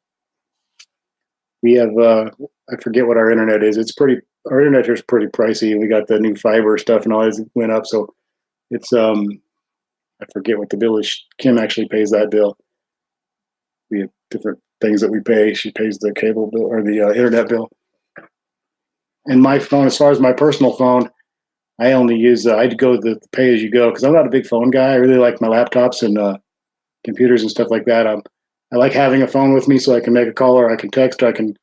We have I forget what our internet is. Our internet here is pretty pricey, and we got the new fiber stuff and all that went up. So it's I forget what the bill is. Kim actually pays that bill. We have different things that we pay. She pays the cable bill or the internet bill. And my phone, as far as my personal phone, I only use I'd go the pay as you go because I'm not a big phone guy. I really like my laptops and computers and stuff like that. I like having a phone with me so I can make a call, or I can text, or I can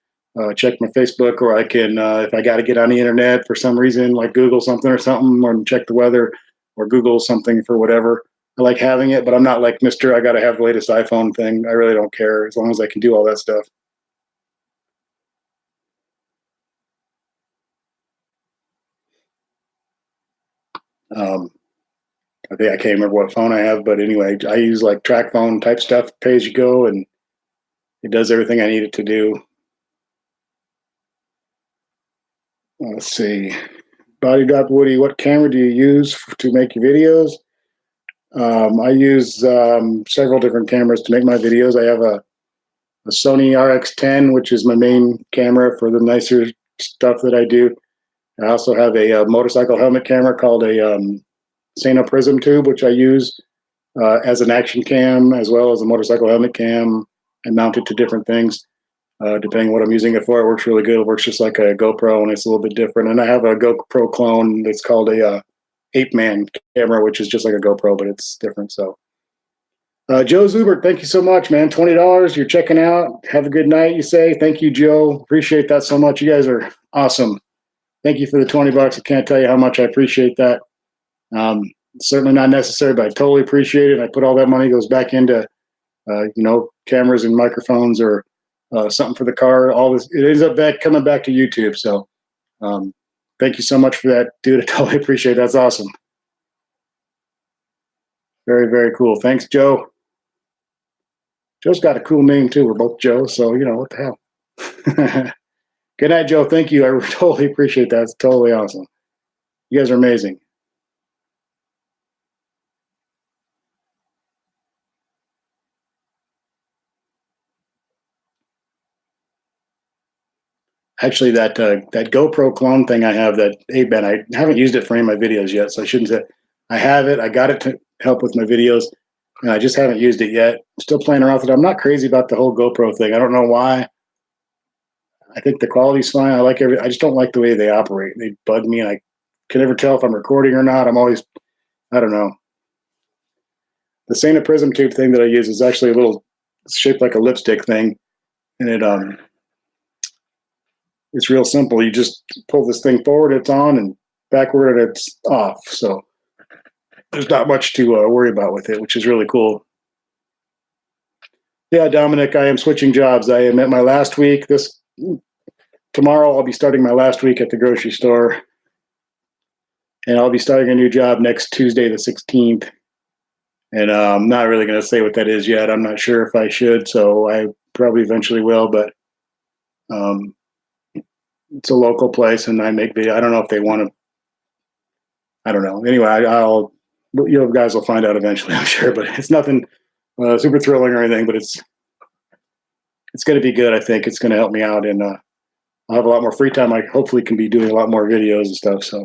check my Facebook, or I can, if I got to get on the internet for some reason, like Google something or something, or check the weather, or Google something for whatever. I like having it, but I'm not like Mr. I got to have the latest iPhone thing. I really don't care as long as I can do all that stuff. I think I can't remember what phone I have, but anyway, I use like track phone type stuff, pay as you go, and it does everything I need it to do. Let's see. Body Drop Woody, what camera do you use to make your videos? I use several different cameras to make my videos. I have a Sony RX10, which is my main camera for the nicer stuff that I do. I also have a motorcycle helmet camera called a Sano Prism tube, which I use as an action cam as well as a motorcycle helmet cam, and mount it to different things. Depending on what I'm using it for, it works really good. It works just like a GoPro, and it's a little bit different. And I have a GoPro clone that's called a Ape Man camera, which is just like a GoPro, but it's different. So, Joe Zubert, thank you so much, man. $20. You're checking out. Have a good night, you say. Thank you, Joe. Appreciate that so much. You guys are awesome. Thank you for the $20. I can't tell you how much I appreciate that. Certainly not necessary, but I totally appreciate it. I put all that money goes back into, cameras and microphones or something for the car. All this, it ends up coming back to YouTube. So, thank you so much for that, dude. I totally appreciate it. That's awesome. Very, very cool. Thanks, Joe. Joe's got a cool name too. We're both Joe, so what the hell. Good night, Joe. Thank you. I totally appreciate that. It's totally awesome. You guys are amazing. Actually, that GoPro clone thing I have, that A-band, I haven't used it for any of my videos yet, so I shouldn't say. I have it. I got it to help with my videos, and I just haven't used it yet. I'm still playing around with it. I'm not crazy about the whole GoPro thing. I don't know why. I think the quality's fine. I just don't like the way they operate. They bug me, and I can never tell if I'm recording or not. I'm always, I don't know. The Santa Prism tube thing that I use is actually it's shaped like a lipstick thing, and it's real simple. You just pull this thing forward, it's on, and backward, and it's off. So there's not much to worry about with it, which is really cool. Yeah, Dominic, I am switching jobs. I am at my last week. Tomorrow I'll be starting my last week at the grocery store, and I'll be starting a new job next Tuesday, the 16th. And I'm not really going to say what that is yet. I'm not sure if I should, so I probably eventually will, but it's a local place, and I make video. I don't know if they want to. I don't know. Anyway, guys will find out eventually, I'm sure. But it's nothing super thrilling or anything. But it's going to be good. I think it's going to help me out, and I'll have a lot more free time. I hopefully can be doing a lot more videos and stuff. So.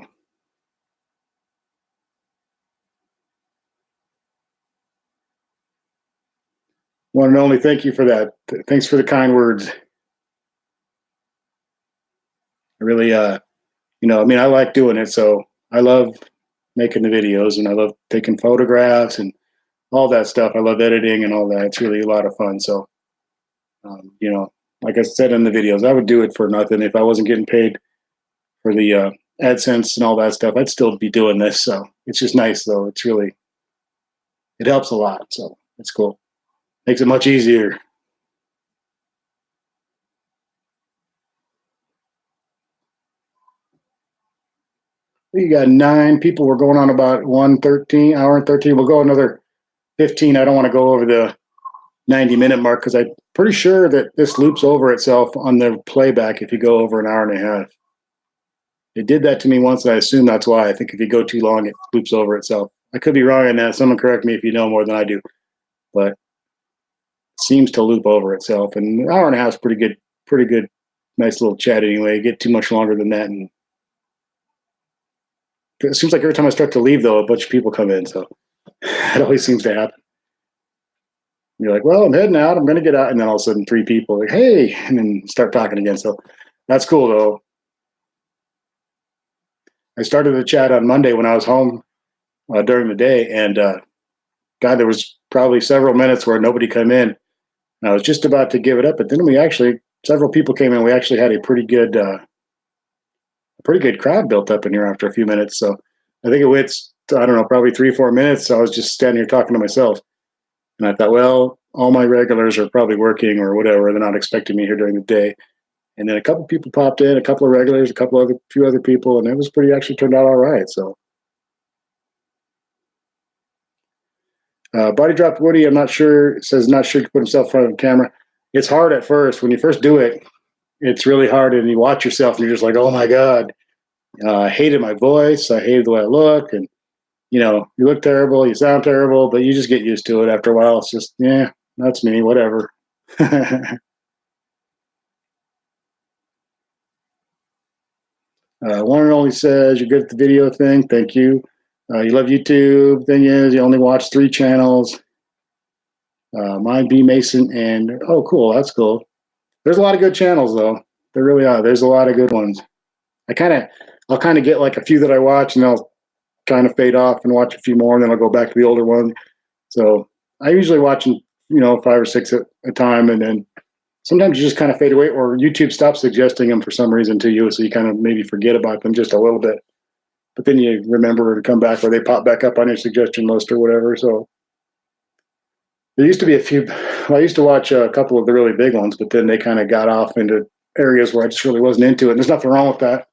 One and only, thank you for that. Thanks for the kind words. I really, I like doing it, so I love making the videos, and I love taking photographs and all that stuff. I love editing and all that. It's really a lot of fun. So, like I said in the videos, I would do it for nothing. If I wasn't getting paid for the AdSense and all that stuff, I'd still be doing this. So it's just nice, though. It helps a lot. So it's cool. Makes it much easier. We got 9 people. We're going on about hour and 13. We'll go another 15. I don't want to go over the 90-minute mark because I'm pretty sure that this loops over itself on the playback if you go over an hour and a half. It did that to me once, and I assume that's why. I think if you go too long, it loops over itself. I could be wrong on that. Someone correct me if you know more than I do. But it seems to loop over itself. And an hour and a half is pretty good, nice little chat anyway. You get too much longer than that, and it seems like every time I start to leave, though, a bunch of people come in. So it always seems to happen. You're like, well, I'm heading out. I'm going to get out. And then all of a sudden 3 people like, hey, and then start talking again. So that's cool, though. I started the chat on Monday when I was home during the day. And God, there was probably several minutes where nobody came in. And I was just about to give it up. But then several people came in. We actually had a pretty good crowd built up in here after a few minutes. So I think it went, I don't know, probably 3 or 4 minutes. So I was just standing here talking to myself. And I thought, well, all my regulars are probably working or whatever. They're not expecting me here during the day. And then a couple people popped in, a couple of regulars, few other people, and it was actually turned out all right. So, Body Drop Woody, I'm not sure, says not sure to put himself in front of the camera. It's hard at first. When you first do it, it's really hard, and you watch yourself, and you're just like, oh my God. I hated my voice. I hated the way I look, and you look terrible, you sound terrible, but you just get used to it after a while. It's just, yeah, that's me, whatever. One and only says you're good at the video thing. Thank you. You love YouTube. Thing is, you only watch 3 channels. Mine, B Mason, and oh, cool. That's cool. There's a lot of good channels though. There really are. There's a lot of good ones. I'll kind of get like a few that I watch, and I'll kind of fade off and watch a few more, and then I'll go back to the older one. So I usually watch them, 5 or 6 at a time, and then sometimes you just kind of fade away, or YouTube stops suggesting them for some reason to you, so you kind of maybe forget about them just a little bit. But then you remember to come back, or they pop back up on your suggestion list or whatever. So there used to be a few. Well, I used to watch a couple of the really big ones, but then they kind of got off into areas where I just really wasn't into it. And there's nothing wrong with that.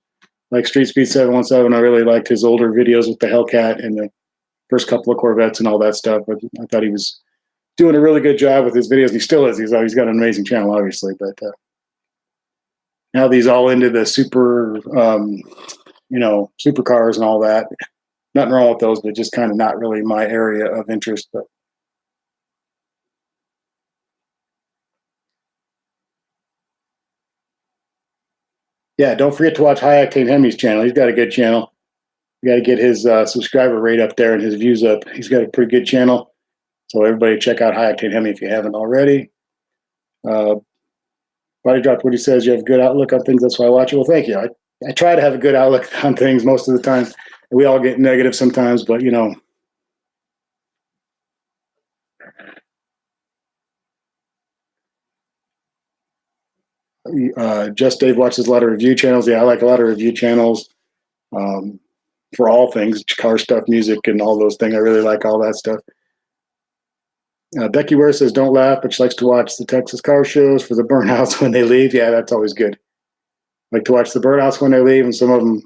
Like Street Speed 717, I really liked his older videos with the Hellcat and the first couple of Corvettes and all that stuff. But I thought he was doing a really good job with his videos. And he still is. He's got an amazing channel, obviously. But now he's all into the supercars and all that. Nothing wrong with those, but just kind of not really my area of interest. But yeah, don't forget to watch High Octane Hemi's channel. He's got a good channel. You got to get his subscriber rate up there and his views up. He's got a pretty good channel. So everybody check out High Octane Hemi if you haven't already. Body Drop Woody says you have a good outlook on things. That's why I watch it. Well, thank you. I try to have a good outlook on things most of the time. We all get negative sometimes, but Just Dave watches a lot of review channels. Yeah, I like a lot of review channels for all things, car stuff, music, and all those things. I really like all that stuff. Becky Ware says, don't laugh, but she likes to watch the Texas car shows for the burnouts when they leave. Yeah, that's always good. I like to watch the burnouts when they leave, and some of them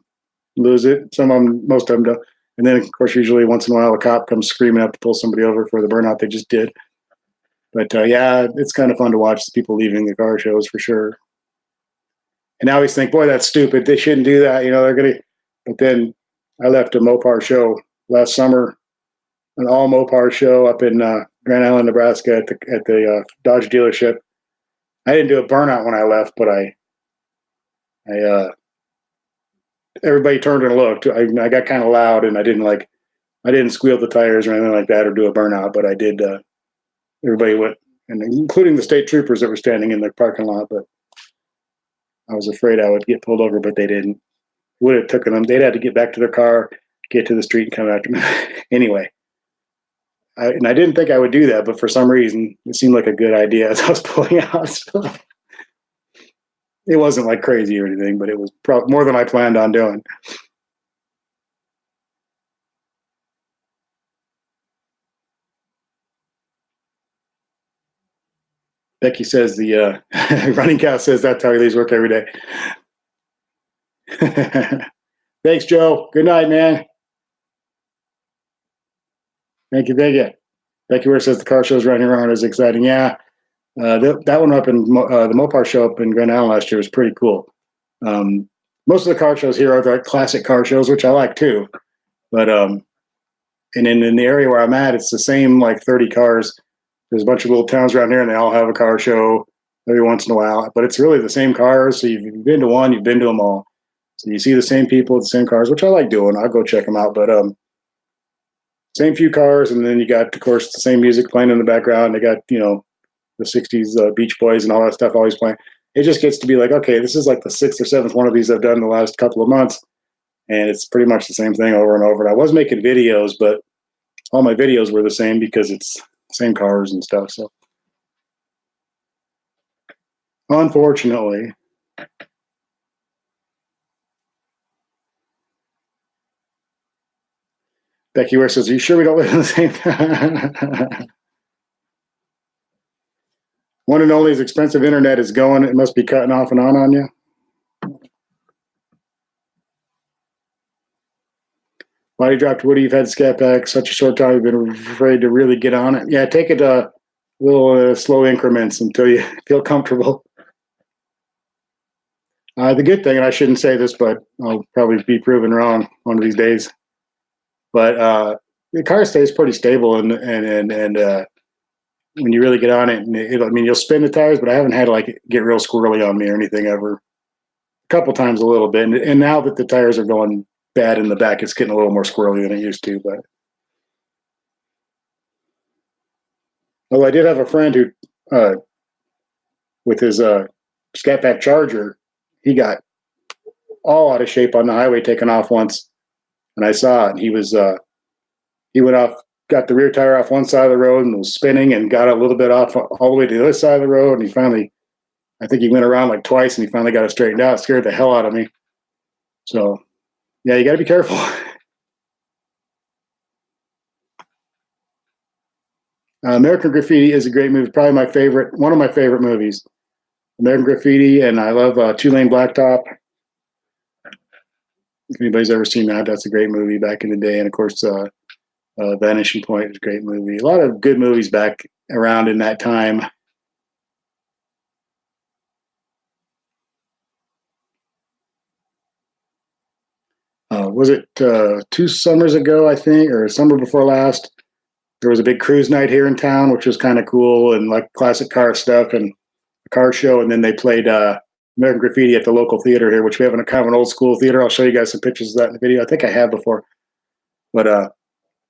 lose it. Most of them don't. And then, of course, usually once in a while, a cop comes screaming up to pull somebody over for the burnout they just did. But yeah, it's kind of fun to watch the people leaving the car shows for sure. And I always think, boy, that's stupid. They shouldn't do that. They're going to. But then I left a MOPAR show last summer, an all MOPAR show up in Grand Island, Nebraska at the Dodge dealership. I didn't do a burnout when I left, but everybody turned and looked. I got kind of loud, and I didn't squeal the tires or anything like that or do a burnout, but I did. Everybody went, and including the state troopers that were standing in the parking lot. But I was afraid I would get pulled over, but they didn't. Would have taken them. They'd had to get back to their car, get to the street, and come after me. Anyway, I didn't think I would do that, but for some reason, it seemed like a good idea as I was pulling out. So it wasn't like crazy or anything, but it was more than I planned on doing. Becky says the running cow says that's how he leaves work every day. Thanks, Joe. Good night, man. Thank you. Becky Ware says the car shows running around is exciting. Yeah, that one up in the Mopar show up in Grand Island last year was pretty cool. Most of the car shows here are like classic car shows, which I like too. But and in the area where I'm at, it's the same like 30 cars. There's a bunch of little towns around here, and they all have a car show every once in a while. But it's really the same cars. So you've been to one, you've been to them all. So you see the same people, the same cars, which I like doing. I'll go check them out. But same few cars, and then you got, of course, the same music playing in the background. They got the 60s Beach Boys and all that stuff always playing. It just gets to be like, okay, this is like the 6th or 7th one of these I've done in the last couple of months, and it's pretty much the same thing over and over. And I was making videos, but all my videos were the same because it's same cars and stuff. So unfortunately, Becky Ware says, are you sure we don't live in the same town? One and only is expensive internet is going. It must be cutting off and on you. Body dropped Woody. You've had Scat Pack such a short time. You've been afraid to really get on it. Yeah, take it little slow increments until you feel comfortable. The good thing, and I shouldn't say this, but I'll probably be proven wrong one of these days. But the car stays pretty stable, and when you really get on it, and I mean, you'll spin the tires, but I haven't had to like get real squirrely on me or anything ever. A couple times, a little bit, and now that the tires are going bad in the back, it's getting a little more squirrely than it used to. But oh, I did have a friend who, with his Scat Pack Charger, he got all out of shape on the highway taking off once, and I saw it. And he went off, got the rear tire off one side of the road and was spinning and got a little bit off all the way to the other side of the road. And he finally, I think he went around like twice and he finally got it straightened out. It scared the hell out of me. So, yeah, you got to be careful. American Graffiti is a great movie. Probably my favorite, one of my favorite movies. American Graffiti, and I love Two Lane Blacktop. If anybody's ever seen that, that's a great movie back in the day. And of course, Vanishing Point is a great movie. A lot of good movies back around in that time. Was it 2 summers ago, I think, or summer before last? There was a big cruise night here in town, which was kind of cool and like classic car stuff and a car show. And then they played American Graffiti at the local theater here, which we have in a kind of an old school theater. I'll show you guys some pictures of that in the video. I think I have before, but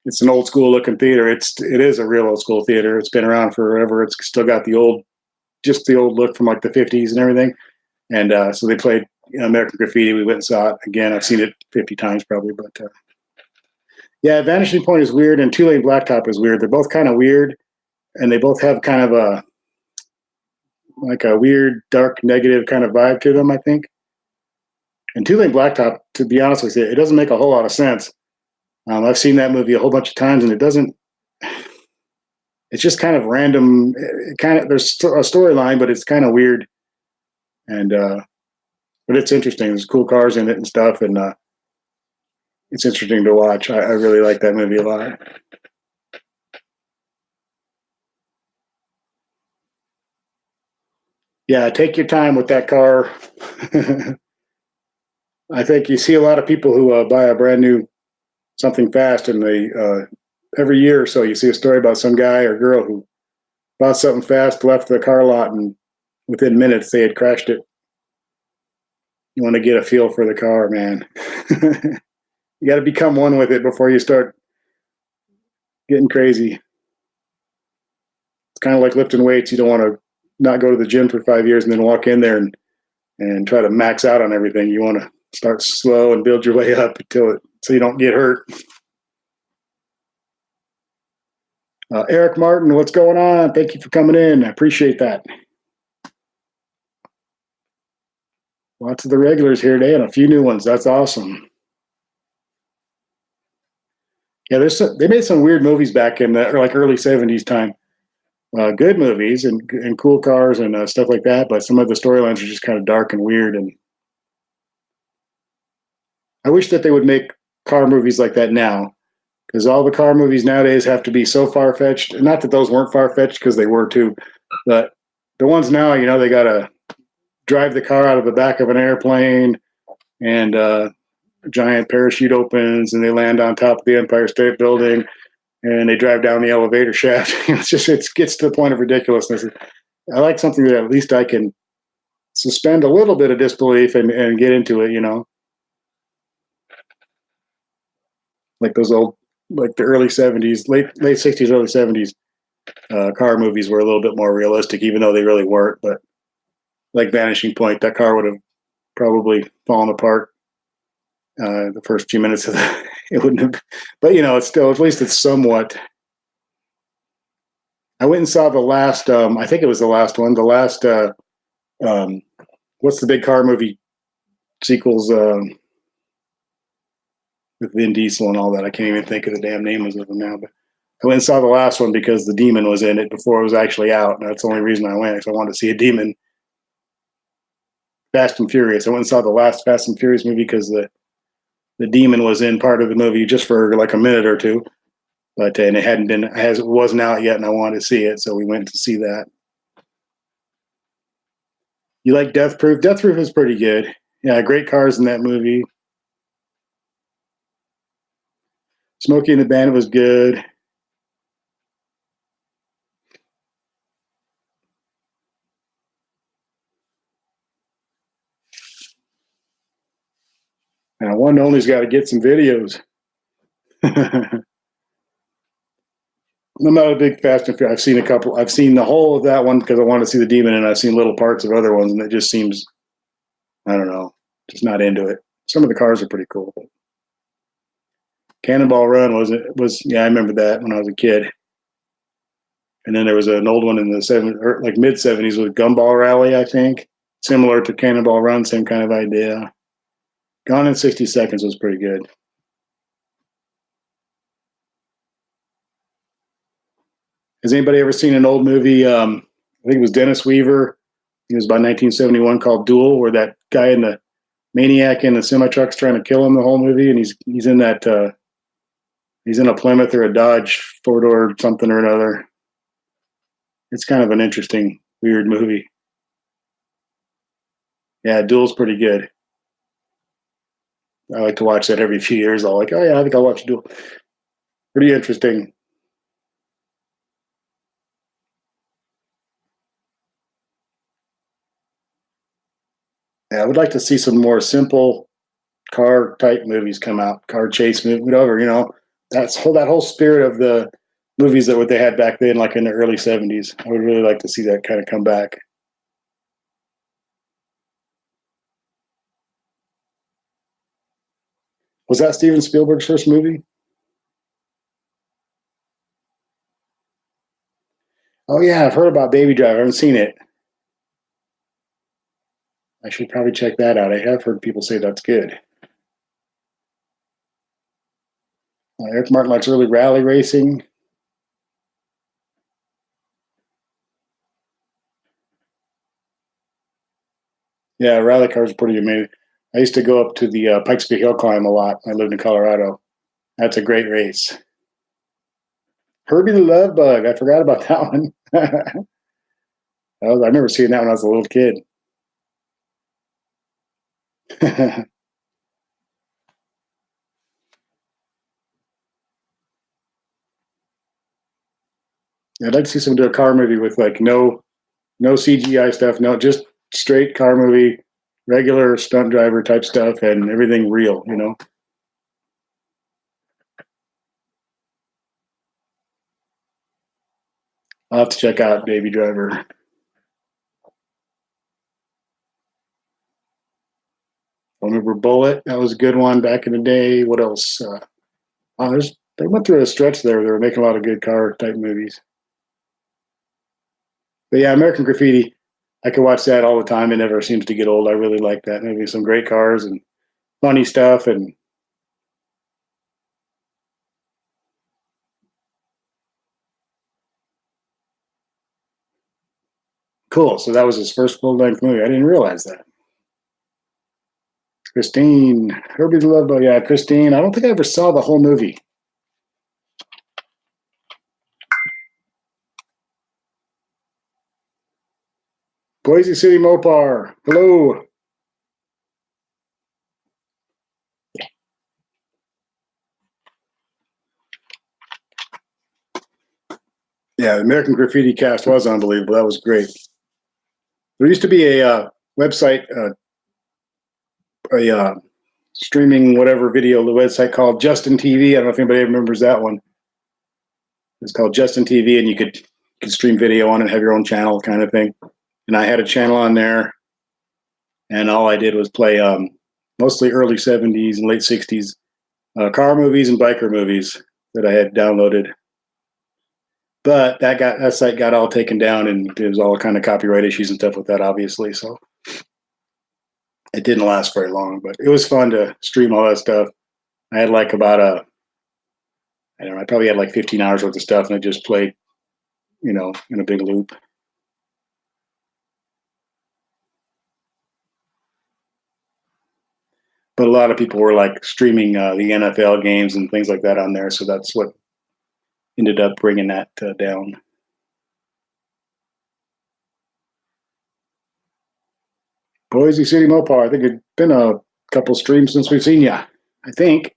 it's an old school looking theater. It is a real old school theater. It's been around forever. It's still got the old look from like the 50s and everything. And so they played American Graffiti. We went and saw it again. I've seen it 50 times probably, but yeah, Vanishing Point is weird, and Two Lane Blacktop is weird. They're both kind of weird, and they both have kind of a weird, dark, negative kind of vibe to them, I think. And Two Lane Blacktop, to be honest with you, it doesn't make a whole lot of sense. I've seen that movie a whole bunch of times, and it doesn't. It's just kind of random. There's a storyline, but it's kind of weird, and but it's interesting. There's cool cars in it and stuff, and it's interesting to watch. I really like that movie a lot. Yeah, take your time with that car. I think you see a lot of people who buy a brand new something fast, and they every year or so you see a story about some guy or girl who bought something fast, left the car lot, and within minutes they had crashed it. You want to get a feel for the car, man. You got to become one with it before you start getting crazy. It's kind of like lifting weights. You don't want to not go to the gym for 5 years and then walk in there and try to max out on everything. You want to start slow and build your way up so you don't get hurt. Eric Martin, what's going on? Thank you for coming in. I appreciate that. Lots of the regulars here today and a few new ones. That's awesome. Yeah, they made some weird movies back in the like early 70s time. Good movies and cool cars and stuff like that, but some of the storylines are just kind of dark and weird. And I wish that they would make car movies like that now, because all the car movies nowadays have to be so far-fetched. Not that those weren't far-fetched, because they were too, but the ones now, they got to drive the car out of the back of an airplane, and a giant parachute opens, and they land on top of the Empire State Building, and they drive down the elevator shaft. It gets to the point of ridiculousnly. I like something that at least I can suspend a little bit of disbelief and get into it, like those old, like the early 70s, late 60s, early 70s car movies were a little bit more realistic, even though they really weren't. But like Vanishing Point, that car would have probably fallen apart the first few minutes of that. It wouldn't have, but it's still, at least it's somewhat. I went and saw the last, I think it was the last one, what's the big car movie sequels with Vin Diesel and all that. I can't even think of the damn names of them now, but I went and saw the last one because the Demon was in it before it was actually out. And that's the only reason I went, because I wanted to see a Demon. Fast and Furious. I went and saw the last Fast and Furious movie because the Demon was in part of the movie just for like a minute or two, but and it wasn't out yet, and I wanted to see it, so we went to see that. You like Death Proof? Death Proof is pretty good. Yeah, great cars in that movie. Smokey and the Bandit was good. Now, one only's got to get some videos. I'm not a big Fast and Furious. I've seen a couple. I've seen the whole of that one because I want to see the demon, and I've seen little parts of other ones, and it just seems, I don't know, just not into it. Some of the cars are pretty cool. Cannonball Run was yeah, I remember that when I was a kid. And then there was an old one in the like mid-70s with Gumball Rally, I think, similar to Cannonball Run, same kind of idea. Gone in 60 Seconds was pretty good. Has anybody ever seen an old movie? I think it was Dennis Weaver. It was about 1971 called Duel, where that guy in the maniac in the semi truck's trying to kill him the whole movie, and he's in that he's in a Plymouth or a Dodge 4-door something or another. It's kind of an interesting, weird movie. Yeah, Duel's pretty good. I like to watch that every few years. I'll like, oh yeah, I think I'll watch Duel. Pretty interesting. Yeah, I would like to see some more simple car type movies come out, car chase movie, whatever. That whole spirit of the movies that what they had back then, like in the early '70s. I would really like to see that kind of come back. Was that Steven Spielberg's first movie? Oh yeah, I've heard about Baby Driver. I haven't seen it. I should probably check that out. I have heard people say that's good. Eric Martin likes early rally racing. Yeah, rally cars are pretty amazing. I used to go up to the Pikes Peak Hill Climb a lot. I lived in Colorado. That's a great race. Herbie the Love Bug. I forgot about that one. I remember seeing that when I was a little kid. I'd like to see someone do a car movie with like no CGI stuff, no, just straight car movie, regular stunt driver type stuff, and everything real. I'll have to check out Baby Driver. I remember Bullet. That was a good one back in the day. What else? They went through a stretch there. They were making a lot of good car type movies. But yeah, American Graffiti. I could watch that all the time. It never seems to get old. I really like that. Maybe some great cars and funny stuff and cool. So that was his first full length movie. I didn't realize that. Christine, Herbie the Love Bug. Yeah, Christine. I don't think I ever saw the whole movie. Boise City Mopar. Hello. Yeah, the American Graffiti cast was unbelievable. That was great. There used to be a website, a streaming whatever video, the website called Justin TV. I don't know if anybody remembers that one. It's called Justin TV, and you could stream video on it, have your own channel kind of thing. And I had a channel on there, and all I did was play mostly early '70s and late '60s car movies and biker movies that I had downloaded. But that site got all taken down, and there was all kind of copyright issues and stuff with that, obviously. So it didn't last very long, but it was fun to stream all that stuff. I had like about I don't know, I probably had like 15 hours worth of stuff, and I just played, in a big loop. But a lot of people were like streaming the NFL games and things like that on there, so that's what ended up bringing that down. Boise City Mopar. I think it's been a couple streams since we've seen you. I think.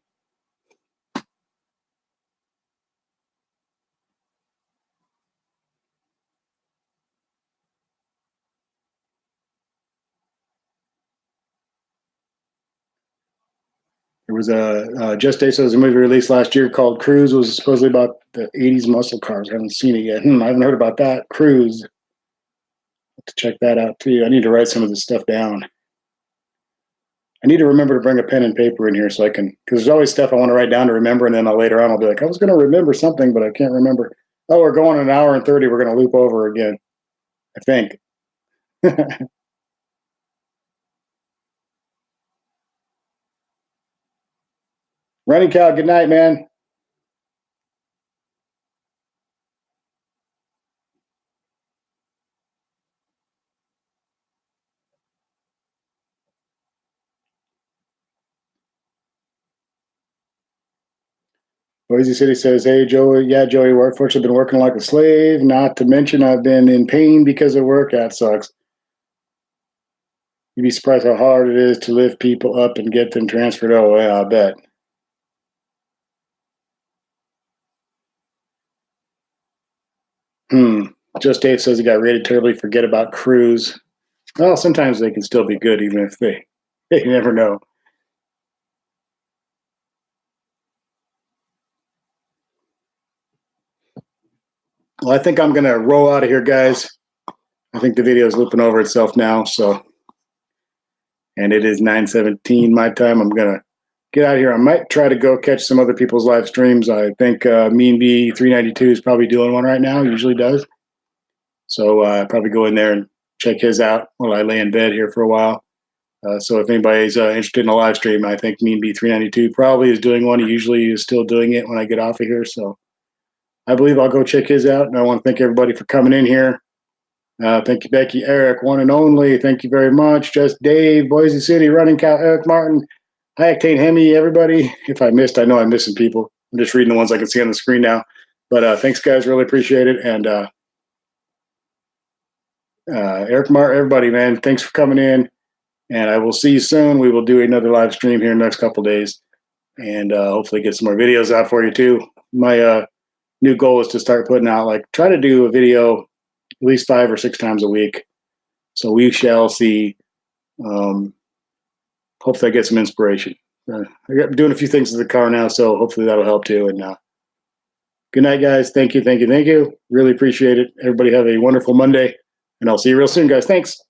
There was a Just Day says a movie released last year called Cruise. It was supposedly about the 80s muscle cars. I haven't seen it yet. I haven't heard about that. Cruise. Have to check that out too. I need to write some of this stuff down. I need to remember to bring a pen and paper in here so I can, because there's always stuff I want to write down to remember, and then later on I'll be like, I was going to remember something, but I can't remember. Oh, we're going an hour and 30. We're going to loop over again, I think. Running Cow, good night, man. Boise City says, hey, Joey. Yeah, Joey, workforce have been working like a slave. Not to mention I've been in pain because of work. That sucks. You'd be surprised how hard it is to lift people up and get them transferred. Oh, yeah, I bet. Just Dave says he got rated terribly. Forget about Cruise. Well, sometimes they can still be good, even if they never know. Well, I think I'm going to roll out of here, guys. I think the video is looping over itself now. So, and it is 9:17 my time. I'm going to get out of here. I might try to go catch some other people's live streams. I think Mean B 392 is probably doing one right now. Usually does. So probably go in there and check his out while I lay in bed here for a while. So if anybody's interested in a live stream, I think Mean B 392 probably is doing one. He usually is still doing it when I get off of here. So I believe I'll go check his out. And I want to thank everybody for coming in here. Thank you, Becky, Eric, one and only. Thank you very much. Just Dave, Boise City, Running Cow, Eric Martin, Hi Octane Hemi, everybody. If I missed, I know I'm missing people. I'm just reading the ones I can see on the screen now. But thanks, guys. Really appreciate it. And Eric Martin, everybody, man, thanks for coming in. And I will see you soon. We will do another live stream here in the next couple days. And hopefully get some more videos out for you, too. My new goal is to start putting out, try to do a video at least 5 or 6 times a week. So we shall see. Hopefully I get some inspiration. I'm doing a few things in the car now, so hopefully that'll help too. And good night, guys. Thank you. Really appreciate it. Everybody have a wonderful Monday, and I'll see you real soon, guys. Thanks.